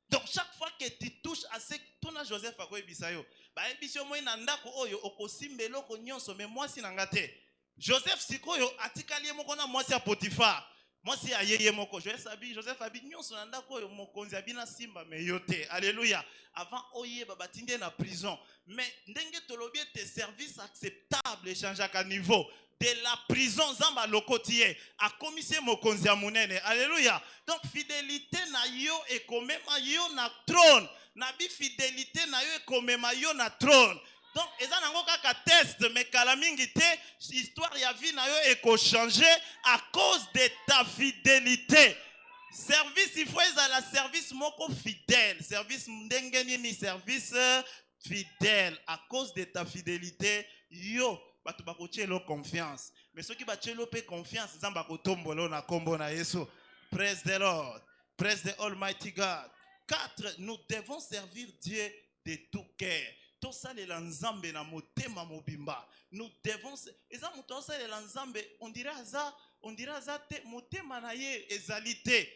Donc chaque fois que tu touches à ce que tona Joseph akoy bisayo, ba ebisio mo na ndako oyo okosimbelo ko nyonso mais moi si nangate. Joseph sikoyo atikali moko na moi si a Potiphar. Moi si ayeye moko Joseph abi nyonso na ndako oyo mokonzi abina simba me yote. Alléluia. Avant oye babatinde na prison. Mais ndenge tolobi tes services acceptables change à niveau. De la prison zamba lokotie a commissaire mokonzi amunene. Alléluia. Donc fidélité na yo et comme yo na trône. Na bi fidélité na yo et comme yo na trône. Donc, eza nango kaka test, mais kala mingi te, histoire ya vie na yo eko changer à cause de ta fidélité. Service, il faut la service moko fidèle. Service ndenge nini, service fidèle. À cause de ta fidélité, yo, batu bakotielo confiance. Mais ceux qui batielo pe confiance, zamba kotombolo na kombo na Yesu. Praise the Lord. Praise the Almighty God. 4. Nous devons servir Dieu de tout cœur. Tout ça les nzambe na motema mobimba. Nous devons eza muto ça les nzambe, on dirait ça te motema na ye ezalité.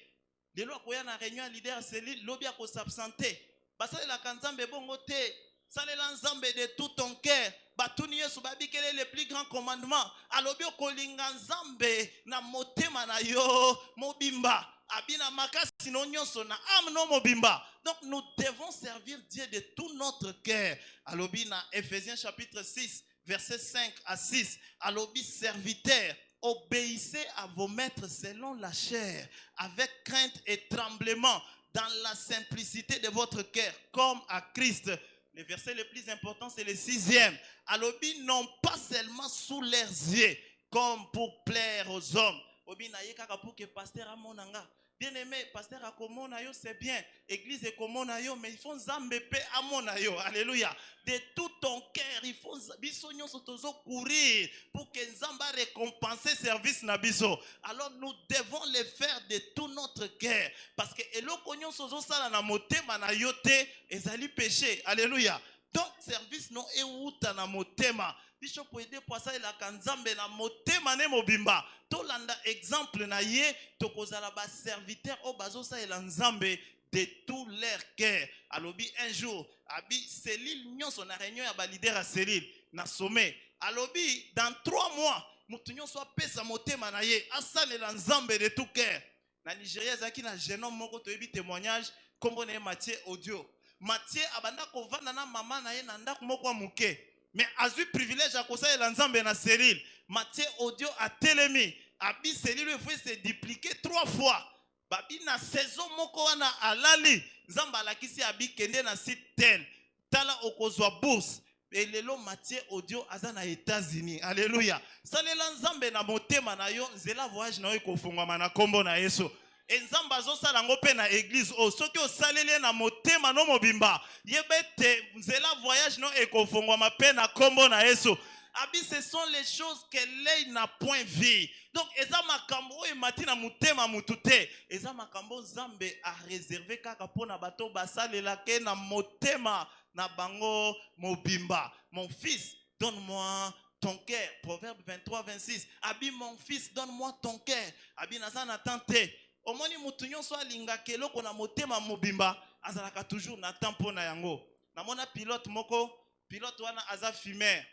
De loi koya na réunion leader cellule lobi ko s'absenter. Basa la kanzambe bongo te. Ça les nzambe de tout ton cœur. Batuni Yesu babi quel est le plus grand commandement? Alobi kolinga nzambe na motema na yo mobimba. Abina makasi no nyonso na am no mobimba. Donc nous devons servir Dieu de tout notre cœur. Alobi na Ephésiens chapitre 6 verset 5 à 6. Alobi serviteur, obéissez à vos maîtres selon la chair, avec crainte et tremblement, dans la simplicité de votre cœur, comme à Christ. Le verset le plus important, c'est le 6e. Alobi non pas seulement sous leurs yeux, comme pour plaire aux hommes. Obi na ye kaka pour que pasteur amonanga. Bien aimé, pasteur akomona yo, c'est bien. Église ekomona yo, mais il faut nzambe pe amona yo. Alléluia. De tout ton cœur, il faut bisonyo sotozo courir pour que nzamba récompense service na biso. Alors nous devons le faire de tout notre cœur, parce que eloko nyonso zo sala na motema na yo te ezali péché. Alléluia. Donc service non euta na motema. Bishop Wede poisa la kanzambe na motema ne mobimba. To landa exemple na ye tokozala ba serviteur o bazo sa la nzambe de tout leur cœur. Alobi un jour, abi cellule nyonso na réunion ya ba leader à cellule na sommet. Alobi dans 3 mois, mutu nyonso apesa motema na ye asale la nzambe de tout cœur. Na Nigeria zaki na jeune homme moko toyebi témoignage kombo na Mathieu Audio. Mathieu abanda kovanda na mama na ye na ndako moko muke. Mais a eu privilège à cause de l'ensemble na cellule. Mathieu Audio a télémi. Abi cellule il faut se dupliquer 3 fois. Babi na saison moko wana alali. Zamba la kisi abi kende na site tel. Tala okozwa bourse. Et lelo Mathieu Audio aza na États-Unis. Alléluia. Salela nzambe na motema na yo nzela voyage na yo kofungwa na kombo na Yesu. Enzamba zo sala ngo pe na église o soki o salele na motema no mobimba yebete nzela voyage no ekofongwa mape na kombo na Yesu. Abi ce sont les choses que l'œil n'a point vu. Donc eza makambo e matina motema mutute eza makambo nzambe a réservé kaka pona bato basalela ke na motema na bango mobimba. Mon fils, donne-moi ton cœur. Proverbe 23-26. Abi mon fils, donne-moi ton cœur. Abi nazana tante. Omoni mutu nyonso alinga keloko na motema mobimba azalaka toujours na tempo na yango. Na mona pilote moko, pilote wana aza fumeur.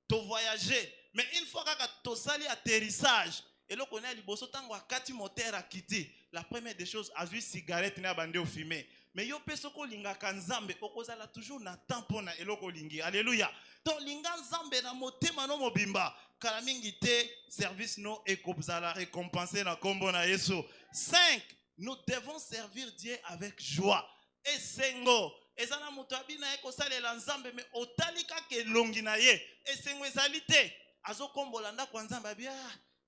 To voyager, mais une fois que to sali atterrissage, eloko na liboso tango akati moteur akiti, la première des choses azui cigarette na bande au fumer. Mais yo peso ko linga kanzambe okozala toujours na tempo na eloko lingi. Alléluia. Donc linga nzambe na motema no mobimba. Kala mingi te service no ekobzala récompensé na kombo na Yesu. 5. Nous devons servir Dieu avec joie. Et sengo. Ezana muto abina eko salela nzambe me otalika ke longi na ye. Et sengo ezalite. Azo kombo landa kwa nzambe abia.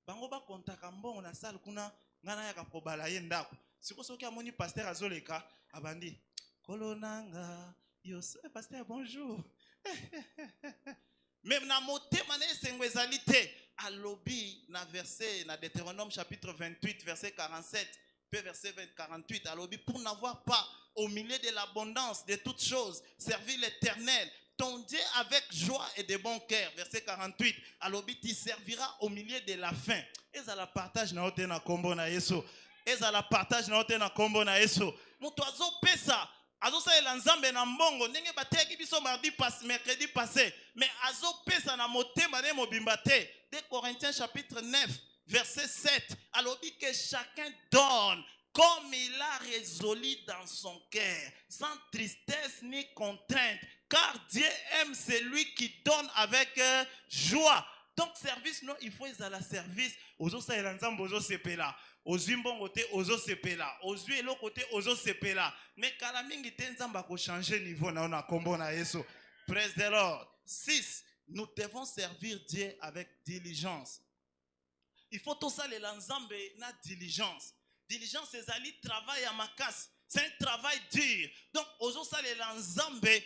Bango ba kontaka mbongo na salle kuna ngana ya kapobala ye ndako. Siko soki amoni pasteur azoleka abandi. Kolonanga. Yo pasteur bonjour. Même na motema na sengo ezalite. Alobi na verset na Deutéronome chapitre 28 verset 47 puis verset 48 alobi pour n'avoir pas au milieu de l'abondance de toutes choses servir l'Éternel ton Dieu avec joie et de bon cœur. Verset 48 alobi tu serviras au milieu de la faim. Et ça la partage na ote na kombo na Yesu. Et ça la partage na ote na kombo na Yesu. Muto azo pesa azo sa elanzambe na mbongo ndenge bateki biso mercredi passé mais azo pesa na motema ne mobimba te. 2 Corinthiens chapitre 9 verset 7 alors dit que chacun donne comme il a résolu dans son cœur sans tristesse ni contrainte car Dieu aime celui qui donne avec joie. Donc service non il faut ezala service ozo sa elanzambe ozo sepela ozwi mbongo te ozo sepela ozwi eloko te ozo sepela mais kala mingi te nzamba ko changer niveau na kombo na Yesu. Praise the Lord. 6. Nous devons servir Dieu avec diligence. Il faut tout ça les lanzambe na diligence. Diligence c'est ali travail à ma casse. C'est un travail dur. Donc ozo ça les lanzambe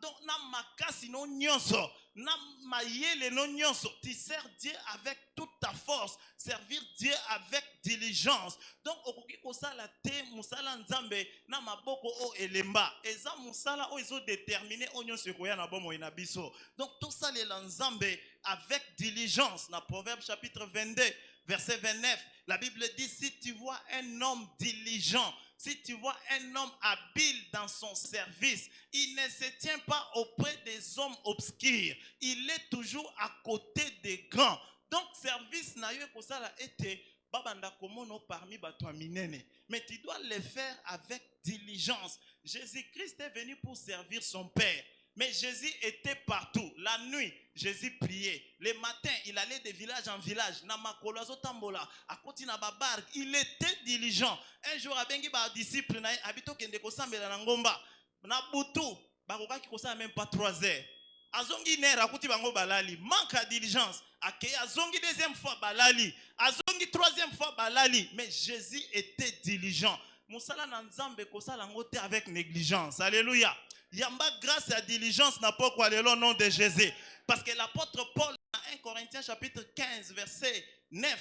donc na makasi no nyonso na mayele no nyonso. Tu sers Dieu avec toute ta force. Servir Dieu avec diligence. Donc okoki kosala te musala nzambe na maboko o elemba. Eza musala o ezo déterminer o nyonso koya na bomo ina biso. Donc tout ça les lanzambe avec diligence. Na Proverbe chapitre 22 verset 29, la Bible dit si tu vois un homme diligent, si tu vois un homme habile dans son service, il ne se tient pas auprès des hommes obscurs. Il est toujours à côté des grands. Donc, service n'a eu que ça été babanda komono parmi batwa minene. Mais tu dois le faire avec diligence. Jésus-Christ est venu pour servir son Père. Mais Jésus était partout. La nuit, Jésus priait. Le matin, il allait de village en village. Namakolazo tambola, à côté na babarg, il était diligent. Un jour, abengi ba disciple na habito kende kosambela na ngomba. Na butu, bakoka ki kosala même pas 3 heures. Azongi nera kuti bango balali, manque à diligence. Akei azongi deuxième fois balali, azongi troisième fois balali. Mais Jésus était diligent. Musala na nzambe kosala ngote avec négligence. Alléluia. Yamba grâce à diligence n'a pas quoi le nom de Jésus. Parce que l'apôtre Paul, dans 1 Corinthiens chapitre 15, verset 9,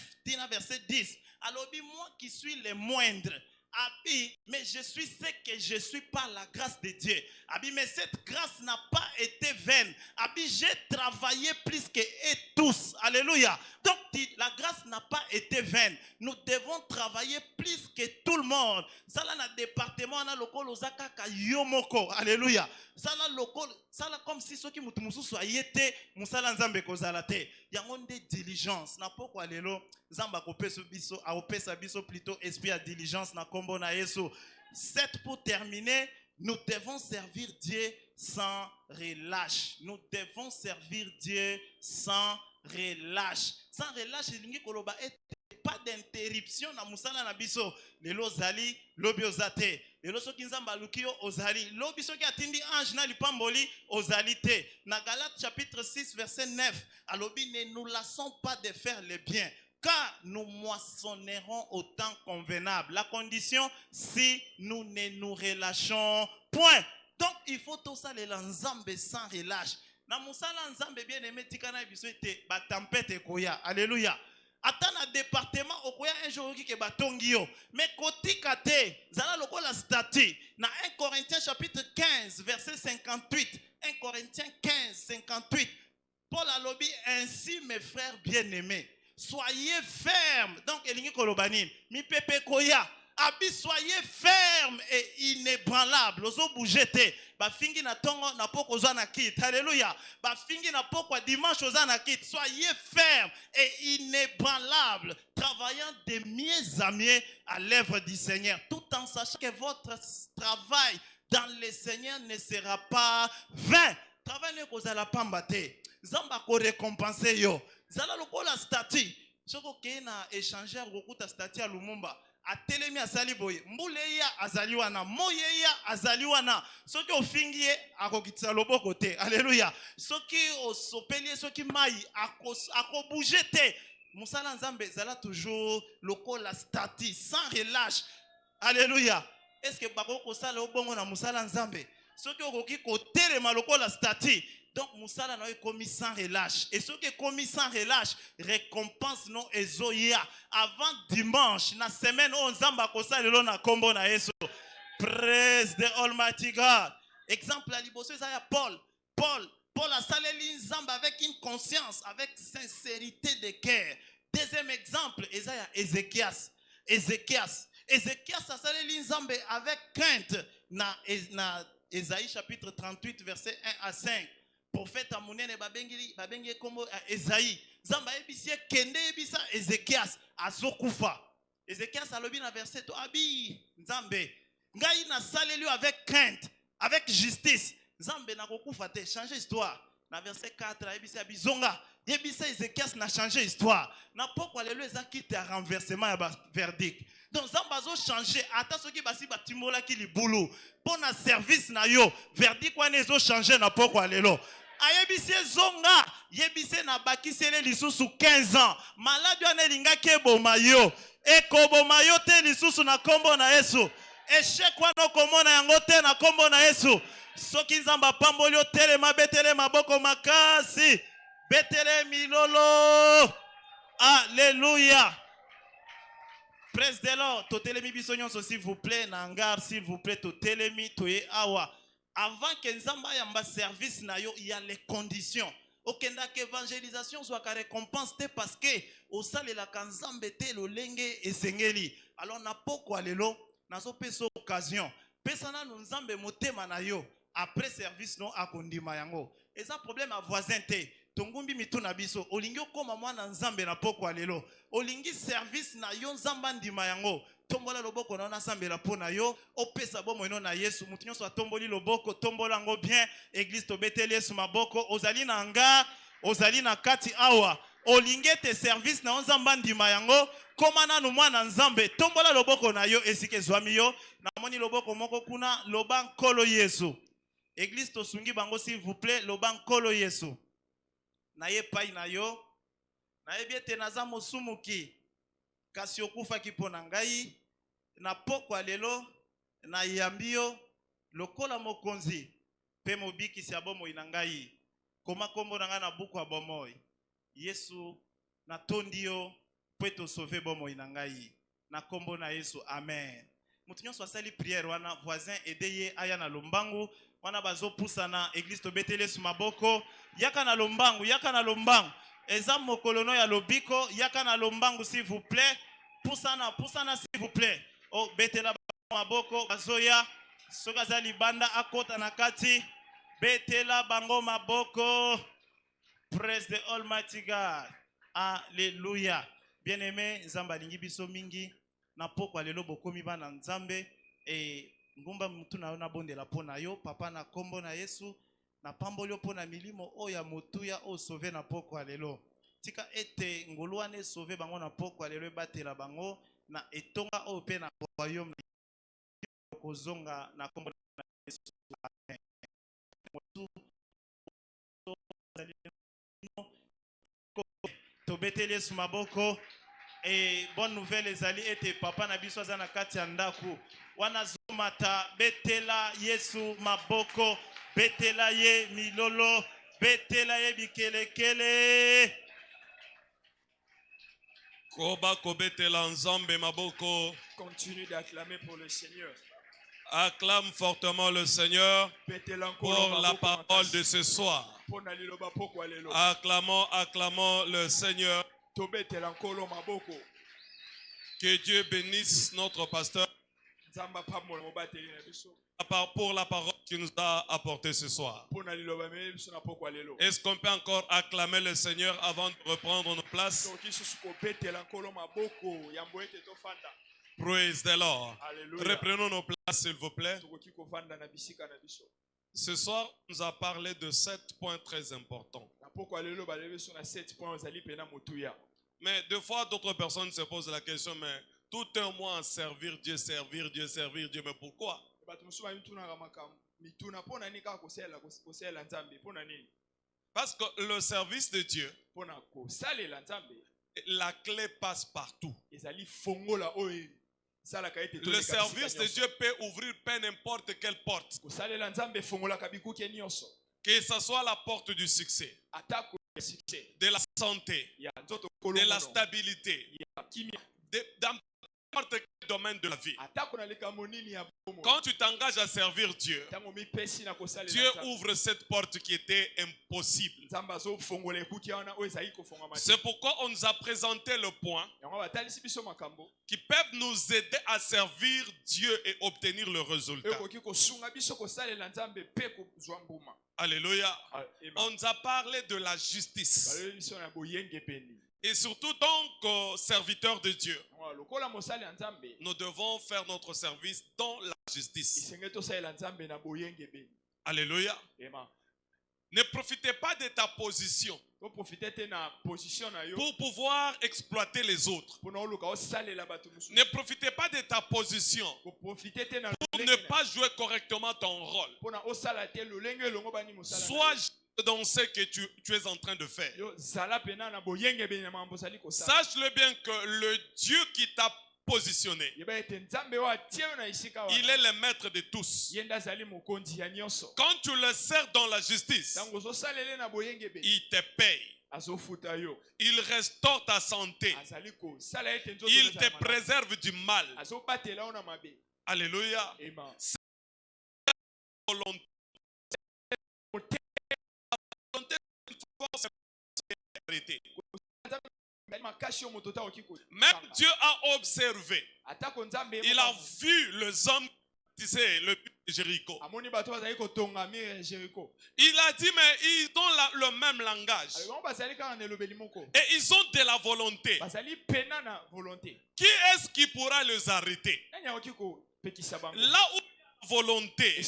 verset 10, alors moi qui suis le moindre, mais je suis ce que je suis par la grâce de Dieu. Mais cette grâce n'a pas été vaine. J'ai travaillé plus que tous. Alléluia. Donc la grâce n'a pas été vaine. Nous devons travailler plus que tout le monde. Ça là dans département na lokolo zaka ka yomoko. Alléluia. Ça là lokolo, ça là comme si ceux qui mutumusu soit yete musala nzambe kozala te. Yango de diligence. Na poko alelo nzamba ko peso biso a opesa biso plutôt esprit à diligence na kombo na Yesu. 7 pour terminer, nous devons servir Dieu sans relâche. Nous devons servir Dieu sans relâche. Sans relâche, il koloba pas d'interruption na musala na biso. Lelo zali lobi ozate. Lelo soki nzamba lukio ozali. Lobi soki atindi ange na lipamboli ozali te. Na Galates chapitre 6 verset 9. Alobi ne nous lassons pas de faire le bien, car nous moissonnerons au temps convenable. La condition, si nous ne nous relâchons point. Donc, il faut tout ça, les lanzambe sans relâche. Na musala nzambe bien aimé, tikana biso te ba tempête koya. Alléluia. Attends un département okoya un jour qui ke batongi yo. Mais kotika te, zala lokola statut. Na 1 Corinthiens chapitre 15 verset 58. 1 Corinthiens 15 58. Paul a lobby ainsi mes frères bien-aimés. Soyez fermes. Donc, elingi kolobanin. Mi pepe koya. Abi soyez fermes et inébranlables. Ozo bougete. Ba fingi na tongo na poko ozo na kit. Alléluia. Ba fingi na poko dimanche ozo na kit. Soyez fermes et inébranlables, travaillant de mieux à mieux à l'œuvre du Seigneur, tout en sachant que votre travail dans le Seigneur ne sera pas vain. Travail ne kozala pambate. Zamba ko récompenser yo. Zala lokola statut. Soko ke na échanger gokuta statut à Lumumba. Atelemi asali boye. Mbuleya azali wana, moyeya azali wana. Soki ofingie akokitsa loboko te. Alléluia. Soki osopeli soki mai akobouger te. Musala nzambe zala toujours lokola statut sans relâche. Alléluia. Est-ce que bako kosala obongo na musala nzambe? Soki okoki kotelema lokola statut. Donc, Moussala n'a commis sans relâche. Et ce qui est commis sans relâche, récompense non ezoya. Avant dimanche, na semaine, on zamba kosa lelo na kombo na Yesu. Praise the Almighty God. Exemple, à Liboso, Paul a salé zamba avec une conscience, avec sincérité de cœur. Deuxième exemple, Ézéchias a salé zamba avec crainte. Na Ésaïe chapitre 38, verset 1 à 5. Prophète Amunene babengi komo Esaïe. Zamba ebisie kende ebisa Ézéchias azokufa. Ézéchias alobi na verset to abi nzambe ngai na saleli avec crainte, avec justice. Nzambe na kokufa te, changer histoire. Na verset 4 ebisa bizonga. Yebisa Ézéchias na changer histoire. Na poko lelo ezaki te renversement ya verdict. Donc Zamba zo changer ata soki basi batimola ki libulu. Pour na service na yo, verdict wana zo changer na poko lelo. ayebisi zonga yebise na bakisele lisusu 15 ans maladi wana elingaki eboma yo ekoboma yo te lisusu na kombo na Yesu échec wana okomona yango te na kombo na Yesu soki nzambe apamboli yo telema betele maboko makasi betele milolo alléluia. Praise the Lord. Totelemi biso nyonso s'il vous plaît na hangar s'il vous plaît totelemi toye awa. Avant que nzamba yamba service na yo, il y a les conditions. Okenda que évangélisation soit ka récompense te parce que au sale la kanzambe te lo lenge esengeli. Alors na poko lelo nazo peso occasion. Pesa na nzambe motema na yo après service non akondima yango. Eza problème à voisin te. Tongumbi mituna biso olingi okoma mwana nzambe na poko lelo. Olingi service na yo nzamba ndima yango. Tombola loboko na nasambela pona yo opesa bomo ino na Yesu mutu nyonso atomboli loboko tombola ngo bien église tobeteli Yesu maboko ozali na nga ozali na kati awa olingi te service na nzamba ndima yango koma nanu mwana nzambe tombola loboko na yo esike zwami yo namoni loboko moko kuna loba nkolo Yesu église tosungi bango s'il vous plaît loba nkolo Yesu na ye pai na yo na yebiete naza mosumuki kasi okufaki pona ngai na poko lelo na yambio lokola mokonzi pe mobikisi ya bomoi na ngai koma kombo na ngai na buku ya bomoi Yesu na tondi yo po to sauver bomoi na ngai na kombo na Yesu amen. Mutu nyonso asali prière wana voisin edeye aya na lombangu wana bazopusana église tobeteli Yesu maboko yaka na lombangu eza mokolono ya lobiko yaka na lombangu s'il vous plaît pusana s'il vous plaît oh betela maboko bazoya soka za libanda akota na kati betela bango maboko. Praise the Almighty God. Alléluia. Bien-aimé nzamba lingi biso mingi na poko lelo bokomi bana nzambe e ngumba mutu na na bondela pona yo papa na kombo na Yesu na pamboli pona milimo oya motuya o sauver na poko lelo tika ete ngolwane sauver bango na poko lelo batela bango na etonga o pe na royaume kozonga na kombo na Yesu amen. Tobeteli Yesu maboko et bonne nouvelle ezali ete papa na biso aza na kati ya ndaku wana zomata betela Yesu maboko betela ye milolo betela ye bikelekele koba kobetela nzambe maboko. Continue d'acclamer pour le Seigneur. Acclame fortement le Seigneur pour la parole de ce soir. Acclamons le Seigneur. Que Dieu bénisse notre pasteur pour la parole qu'il nous a apportée ce soir. Est-ce qu'on peut encore acclamer le Seigneur avant de reprendre nos places? Praise the Lord. Reprenons nos places, s'il vous plaît. Ce soir, on nous a parlé de 7 points très importants. Mais deux fois, d'autres personnes se posent la question, mais tout un mois à servir Dieu, mais pourquoi? Parce que le service de Dieu, la clé passe partout. Le service de Dieu peut ouvrir peu n'importe quelle porte. Que ce soit la porte du succès, de la santé, de la stabilité, dans n'importe quel domaine de la vie. Quand tu t'engages à servir Dieu, Dieu ouvre cette porte qui était impossible. C'est pourquoi on nous a présenté le point qui peuvent nous aider à servir Dieu et obtenir le résultat. Alléluia. On nous a parlé de la justice. Et surtout donc, serviteurs de Dieu, nous devons faire notre service dans la justice. Alléluia. Ne profitez pas de ta position pour pouvoir exploiter les autres. Ne profitez pas de ta position pour ne pas jouer correctement ton rôle. Sois dans ce que tu es en train de faire. Yo zala pena na boyenge be na mambo zali ko sa. Sache-le bien que le Dieu qui t'a positionné, Yeba ete nzambe wa tie na isika wa. il est le maître de tous. Yenda zali mokonzi ya nyonso. Quand tu le sers dans la justice, Tango zo salele na boyenge be. il te paye. Azofuta yo. Il restaure ta santé. Azali ko sala ete nzoto. Il te préserve du mal. Azo batela ona mabe. Alléluia. Amen. Volonté. Volonté, c'est une force de vérité. Même Dieu a observé. Il a vu les hommes tisser le but de Jéricho. Il a dit, mais ils ont le même langage. Et ils ont de la volonté. Qui est-ce qui pourra les arrêter? Là où la volonté,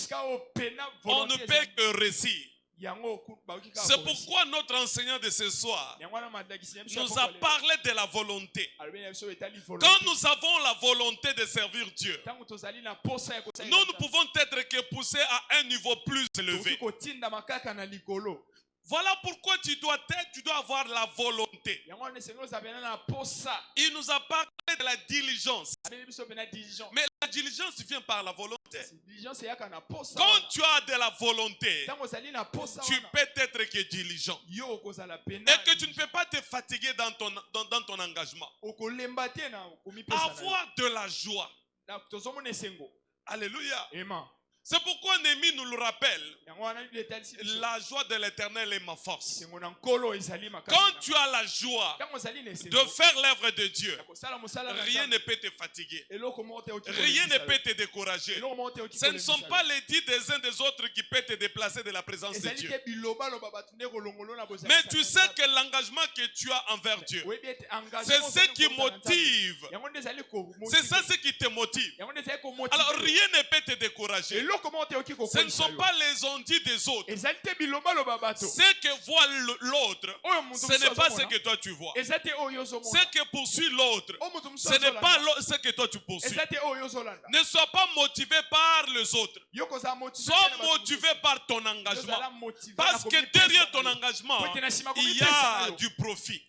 on ne peut que réussir. C'est pourquoi notre enseignant de ce soir nous a parlé de la volonté. Quand nous avons la volonté de servir Dieu, nous ne pouvons être que poussés à un niveau plus élevé. Voilà pourquoi tu dois avoir la volonté. Il nous a parlé de la diligence. Mais la diligence vient par la volonté. Quand tu as de la volonté, tu peux être que diligent. Et que tu ne peux pas te fatiguer dans ton engagement. Avoir de la joie. Alléluia. C'est pourquoi Néhémie nous le rappelle. La joie de l'Éternel est ma force. Quand tu as la joie de faire l'œuvre de Dieu, rien ne peut te fatiguer. Rien ne peut te décourager. Ce ne sont pas les dits des uns des autres qui peuvent te déplacer de la présence de Dieu. Mais tu sais que l'engagement que tu as envers Dieu, c'est ce qui motive. C'est ça ce qui te motive. Alors rien ne peut te décourager. Ce ne sont pas les ondits des autres. Ce que voit l'autre, ce n'est pas ce que toi tu vois. Ce que poursuit l'autre, ce n'est pas ce que toi tu poursuis. Ne sois pas motivé par les autres. Sois motivé par ton engagement. Parce que derrière ton engagement, il y a du profit.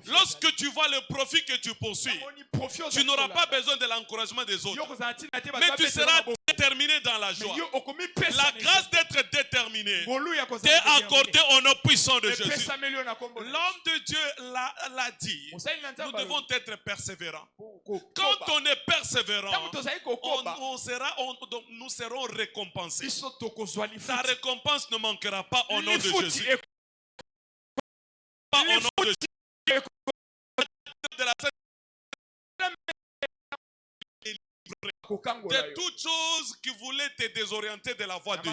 Lorsque tu vois le profit que tu poursuis, tu n'auras pas besoin de l'encouragement des autres. Mais tu seras déterminé dans la joie. La grâce d'être déterminé t'est accordée au nom puissant de Jésus. L'homme de Dieu l'a dit. Nous devons être persévérants. Quand on est persévérant, nous serons récompensés. Ta récompense ne manquera pas au nom de Jésus. Pas au nom de Jésus. De la de toutes choses qui voulaient te désorienter de la voie de Dieu.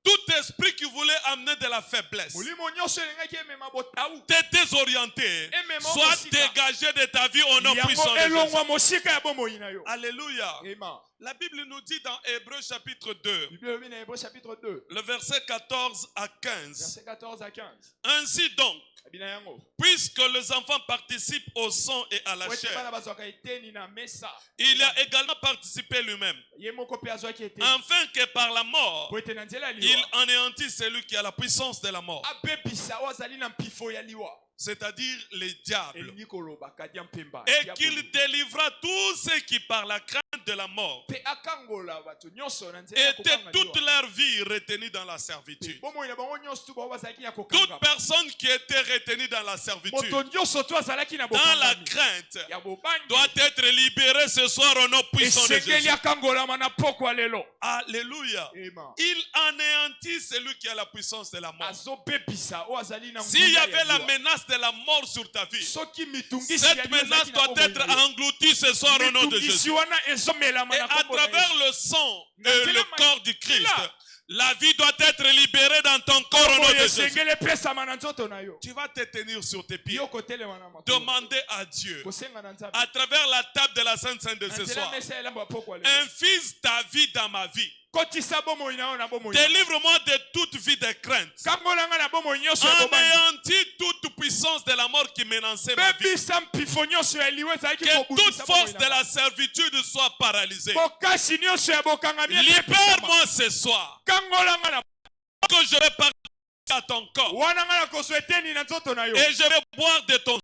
Tout esprit qui voulait amener de la faiblesse, te désorienter, soit dégagé de ta vie au nom puissant de Jésus. Alléluia. La Bible nous dit dans Hébreux chapitre 2, le verset 14 à 15. Ainsi donc, puisque les enfants participent au sang et à la chair, il a également participé lui-même, afin que par la mort, il anéantisse celui qui a la puissance de la mort, c'est-à-dire les diables, et qu'il délivra tous ceux qui par la crainte de la mort étaient toute leur vie retenus dans la servitude. Toute personne qui était retenue dans la servitude, dans la crainte, doit être libérée ce soir au nom puissant de Jésus. Alléluia. Il anéantit celui qui a la puissance de la mort. S'il y avait la menace de la mort sur ta vie, cette menace doit être engloutie ce soir au nom de Jésus. Et à travers le sang et le corps du Christ, la vie doit être libérée dans ton corps au nom de Jésus. Tu vas te tenir sur tes pieds. Demander à Dieu, à travers la table de la Sainte Seine de ce soir, infuse ta vie dans ma vie. Délivre-moi de toute vie de crainte. Anéantis toute puissance de la mort qui menaçait ma vie. Que toute force de la servitude soit paralysée. Libère-moi ce soir. que je vais partir à ton corps. wana nga na koswete ni na nzoto na yo Et je vais boire de ton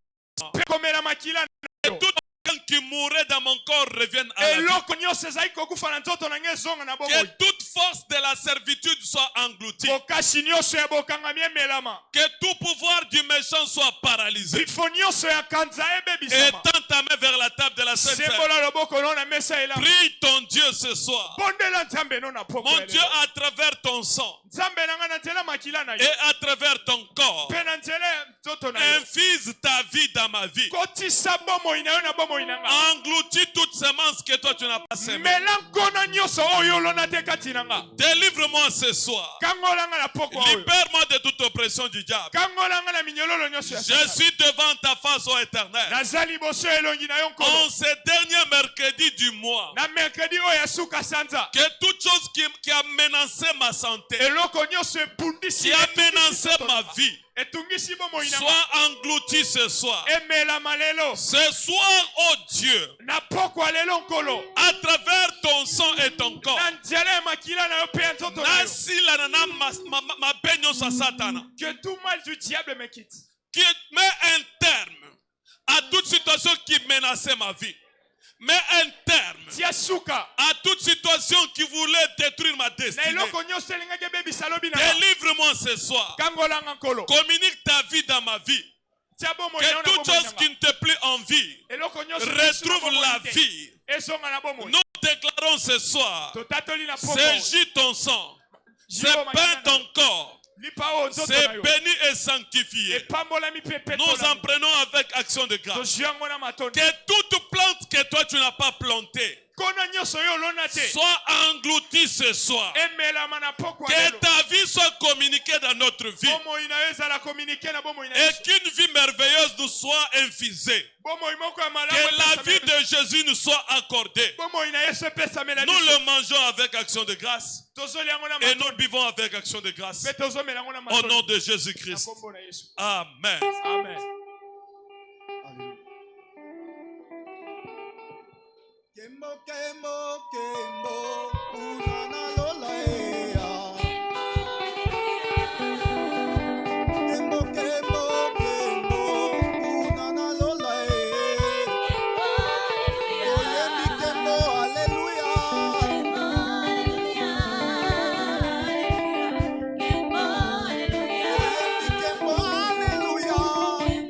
mpe komela makila na et yo tout quelqu'un qui mourrait dans mon corps revienne à la vie. eloko nyonso ezali kokufa na nzoto na ngai ezonga na Que bomoi toute force de la servitude soit engloutie. bokasi nyonso ya bokangami emelama Que tout pouvoir du méchant soit paralysé. bifo nyonso ya kanza ebebisama Étends ta main vers la table de la Sainte Seine. sembola loboko no na mesa elama Prie ton Dieu ce soir. bondela nzambe no na poko Mon Dieu, à travers ton sang nzambe na nga na nzela makila na yo et à travers ton corps, mpe na nzela ya nzoto na yo infuse ta vie dans ma vie. kotisa bomoi na yo na bomoi na nga Engloutis toute semence que toi tu n'as pas semée. mela nkona nyonso oyo olona te kati na nga Délivre-moi ce soir. kangola nga na poko oyo Libère-moi de toute oppression du diable. kangola nga na minyololo nyonso ya Je Satan. suis devant ta face, ô Éternel. naza liboso ya elongi na yo nkolo En ce dernier mercredi du mois, na mercredi oyo ya suka sanza que toute chose qui a menacé ma santé, eloko nyonso ebundisi qui a menacé ma vie, etungisi bomoi na nga soit engloutie ce soir. emelama lelo Ce soir, oh Dieu, na poko ya lelo nkolo à travers ton sang et ton corps, na nzela ya makila na yo mpe ya nzoto na yo nasila na mabe nyonso ya Satana, que tout mal du diable me quitte qui met un terme à toute situation qui menaçait ma vie. Mets un terme tia suka à toute situation qui voulait détruire ma na destinée. eloko nyonso elingaki ebebisa lobi na nga Délivre-moi ce soir. kangolanga nkolo Communique ta vie dans ma vie. tia bomoi na yo Que na toute bomoi chose na qui nga ne te plaît en vie eloko nyonso retrouve la vie. ezonga na bomoi Nous déclarons ce soir, totatoli na poko saisis ton sang, c'est peint ton corps, lipa oyo nzoto c'est na yo béni et sanctifié. epambolami mpe Nous en epetolami prenons avec action de grâce. tozwi yango na matondi Que toute plante que toi tu n'as pas plantée kona nyonso oyo olona te soit engloutie ce soir. emelama na poko ya Que lelo ta vie soit communiquée dans notre vie. bomoi na yo ezala komunike na bomoi na Et biso qu'une vie merveilleuse nous soit infusée. bomoi moko ya Que malamu la vie epesamela de Jésus nous soit accordée. bomoi na yesu epesamela Nous biso le mangeons avec action de grâce. tozoli yango na Et nous matondi buvons avec action de grâce. mpe tozomela yango na Au matondi nom de na Jésus-Christ. kombo na yesu Amen. amen Kembo, kembo, kembo, unana lola ea. Kembo, kembo, kembo, unana lola ea. Oyembi kembo, hallelujah. Oyembi kembo, hallelujah.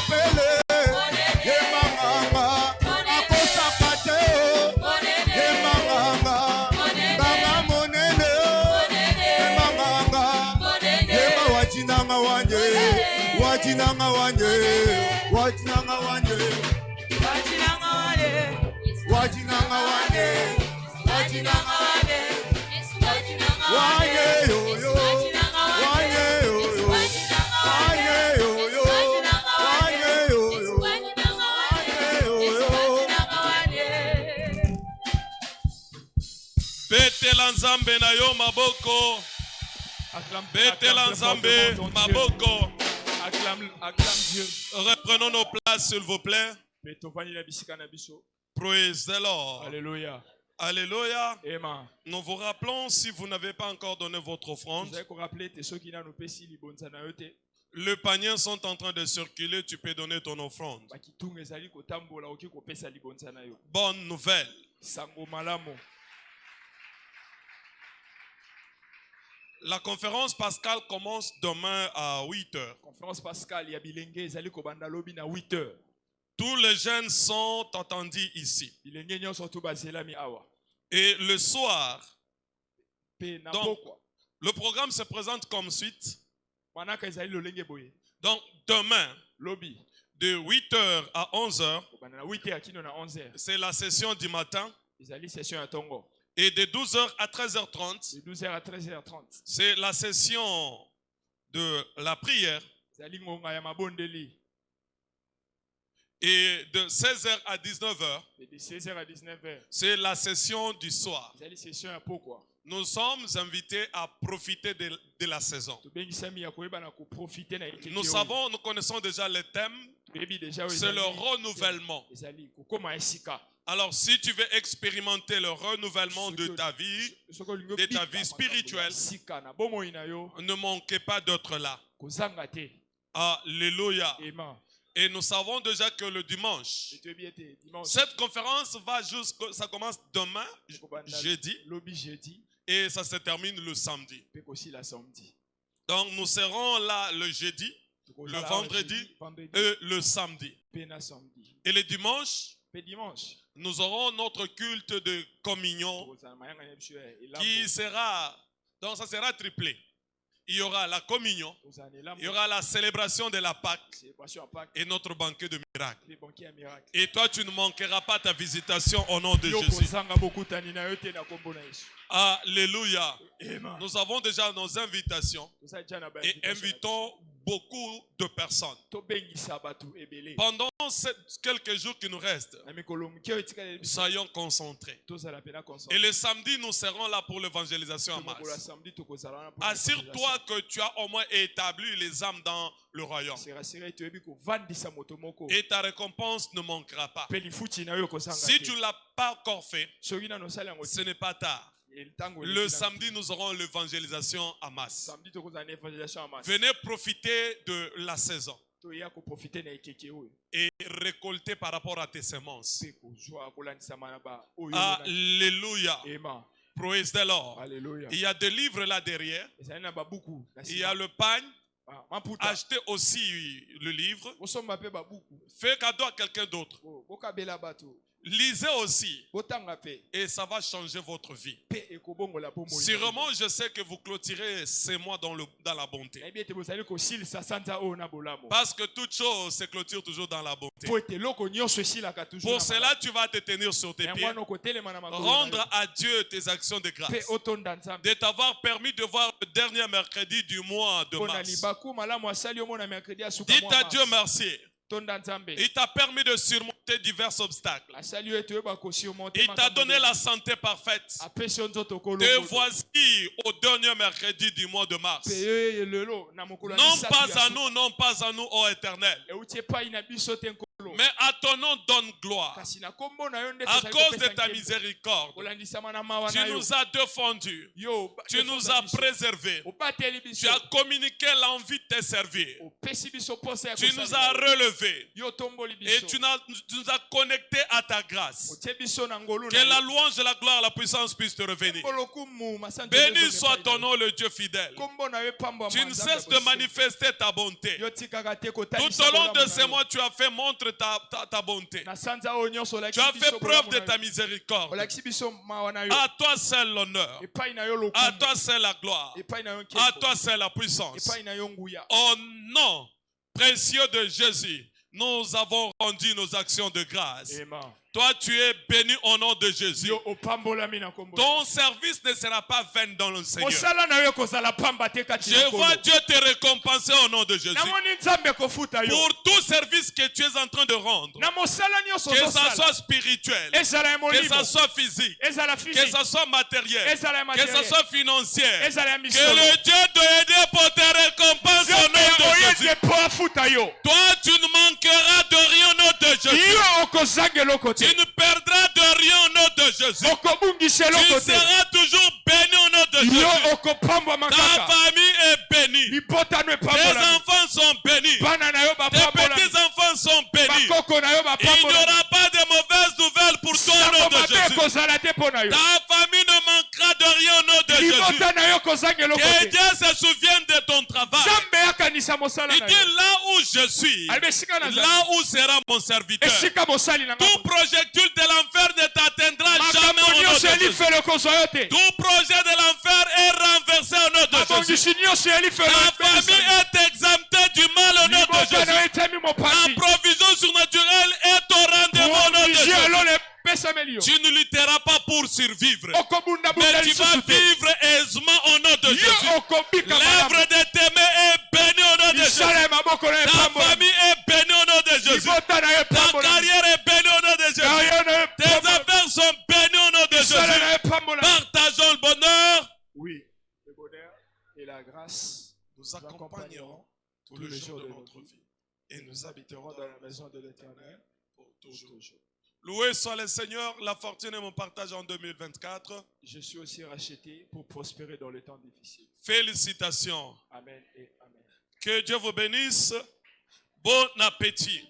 mapele ye manganga akosaka te ye manganga nganga monene ye manganga yeba watinanga wanje watinanga wanje watinanga wanje watinanga wanje watinanga wanje wanye yoyo wanye yoyo wanye yoyo wanye yoyo wanye yoyo. Betela nzambe na yo maboko. Betela nzambe maboko. Acclame Dieu. Reprenons nos places s'il vous plaît. Praise the Lord. Alléluia. Alléluia. Amen. Nous vous rappelons, si vous n'avez pas encore donné votre offrande, les paniers sont en train de circuler, tu peux donner ton offrande. Bonne nouvelle. La conférence pascale commence demain à 8h. Conférence pascale, il y a bilenge ezali kobanda lobi na 8h. Tous les jeunes sont attendus ici. Bilenge nyonso to bazelami awa. Et le soir, Pe na donc, pokwa. le programme se présente comme suite. Manaka ezali lolenge boye. Donc demain, Lobi. de 8h à 11h, Kobanda na 8h kino na 11h. c'est la session du matin. Ezali session ya tongo. Et de 12h à 13h30, De 12h à 13h30. c'est la session de la prière. Ezali ngonga ya mabondeli. Et de 16h à 19h, Et de 16h à 19h. c'est la session du soir. Ezali session ya pokwa. Nous sommes invités à profiter de la saison. Tobengisami ya koyeba na ko profiter na ekeke. Nous savons, nous connaissons déjà le thème. C'est le renouvellement. Ezali kokoma esika. Alors, si tu veux expérimenter le renouvellement de ta vie spirituelle, ne manquez pas d'être là. Alléluia. Et nous savons déjà que le dimanche, cette conférence va jusqu'au, ça commence demain, jeudi, et ça se termine le samedi. Donc, nous serons là le jeudi, le vendredi et le samedi. Et le dimanche, nous aurons notre culte de communion qui sera, donc ça sera triplé. Il y aura la communion, il y aura la célébration de la Pâque et notre banquet de miracles. Et toi, tu ne manqueras pas ta visitation au nom de Jésus. Alléluia. Nous avons déjà nos invitations et invitons beaucoup de personnes. Pendant quelques jours qui nous restent, soyons concentrés. Et le samedi, nous serons là pour l'évangélisation en masse. Assure-toi que tu as au moins établi les âmes dans le royaume. Et ta récompense ne manquera pas. Si tu ne l'as pas encore fait, ce n'est pas tard. Le samedi, nous aurons l'évangélisation en masse. Venez profiter de la saison et récolter par rapport à tes semences. Alléluia. Praise the Lord. Il y a des livres là derrière. Il y a le pagne. Achetez aussi le livre. Fais cadeau à quelqu'un d'autre. Lisez aussi et ça va changer votre vie. Sûrement, je sais que vous clôturez ces mois dans la bonté. Parce que toute chose se clôture toujours dans la bonté. Pour cela, tu vas te tenir sur tes pieds. Rendre à Dieu tes actions de grâce. De t'avoir permis de voir le dernier mercredi du mois de mars. Dites à Dieu merci. Il t'a permis de surmonter divers obstacles. Il t'a donné la santé parfaite. Et voici au dernier mercredi du mois de mars. Non pas à nous, ô Éternel, Mais à ton nom donne gloire. kasi na kombo na yo nde À tozali cause de kopesa ta nkembo. miséricorde, Kolandisama na mawa tu na yo. nous as défendus. Tu nous as préservés. Obateli Tu biso. as communiqué l'envie de te servir. Opesi biso posa ya Tu nous kosalela as yo. relevés. Yo tomboli Et biso. tu nous as connectés à ta grâce. Otie biso na ngolu Que na la yo. louange, la gloire, la puissance puissent te revenir. Olokumu, masante Béni Yesu soit mepai ton na yo. nom, le Dieu fidèle. Kombo na yo pambo ya Tu ne manzambe cesses de bosembo. manifester ta bonté. Yo tikaka te Tout kotalisa au long bolamu de na ces yo. mois, tu as fait montre ta bonté. Na sanza oyo nyonso Tu olakisi as biso fait preuve bolamu de na ta yo. miséricorde. Olakisi biso mawa na yo. À toi seul l'honneur. Epai na yo À lokumu. toi seul la gloire. Epai na yo À nkembo. toi seul la puissance. Epai na yo nguya. Au nom précieux de Jésus, nous avons rendu nos actions de grâce. Amen. Toi, tu es béni au nom de Jésus. Yo opambolami na kombo. Ton service ne sera pas vain dans le Seigneur. Mosala na yo kozala pamba te kati na Je nkolo. vois Dieu te récompenser au nom de Jésus. Namoni nzambe kofuta yo. Pour tout service que tu es en train de rendre, Na mosala nyonso que ça ozosala. soit spirituel, Ezala ya que molimo. ça soit physique, Ezala que physique. ça soit matériel, Ezala ya que ça matériel. soit financier, Ezala ya que misolo. le Dieu te aide pour te récompenser au Nzambe nom de Jésus. oyede po afuta yo. Toi, tu ne manqueras de rien au nom de Jésus. Yo okozanga eloko Tu te. ne perdras de rien au nom de Jésus. Okobungisa Tu eloko te. seras toujours béni au nom de Jésus. Yo okopambwama Ta kaka. famille est bénie. Libotano Tes epambolami. enfants sont bénis. Bana na yo Tes bapambolami. petits-enfants sont bénis. Bakoko na yo Il n'y bapambolami. aura pas de mauvaises nouvelles pour toi au nom Sango de mabe Jésus. ekozala te mpo na yo. Ta famille ne manquera de rien au nom de Jésus. Libota na yo kozanga eloko Que te. Dieu se souvienne de ton travail. Nzambe akanisa mosala Il na dit yo. là où je suis, Alibe esika nazali. là où sera mon serviteur. Esika mosali na Tout ngai. projectile de l'enfer ne t'atteindra jamais Makambo au nom nyonso de Jésus. elifelo kozwa yo te. Tout projet de l'enfer est renversé au nom de Jésus. Mabongisi nyonso elifelo Ta famille est exemptée du mal au nom de libota na yo Jésus. etemi La mopanzi. provision surnaturelle est au rendez-vous au nom de Provision Jésus. elolo epesameli yo. Tu ne lutteras pas pour survivre, Okobundabunda mais tu vas lisusu te. vivre aisément au nom de Jésus. Yo okobika L'œuvre malamu. de tes mains est bénie au nom de Jésus. Misala ya maboko na yo Ta epambolami. famille est bénie au nom de Jésus. Libota na yo Ta epambolami. carrière est bénie au nom de Jésus. Carrière na yo Tes epambolami. affaires sont bénies au nom de Misala na yo Jésus. epambolami. Partageons le bonheur. Oui, le bonheur et la grâce Nous accompagnerons tous les jours de notre vie et nous habiterons dans la maison de l'Éternel pour toujours. Loué soit le Seigneur, la fortune est mon partage en 2024. Je suis aussi racheté pour prospérer dans les temps difficiles. Félicitations. Amen et amen. Que Dieu vous bénisse. Bon appétit.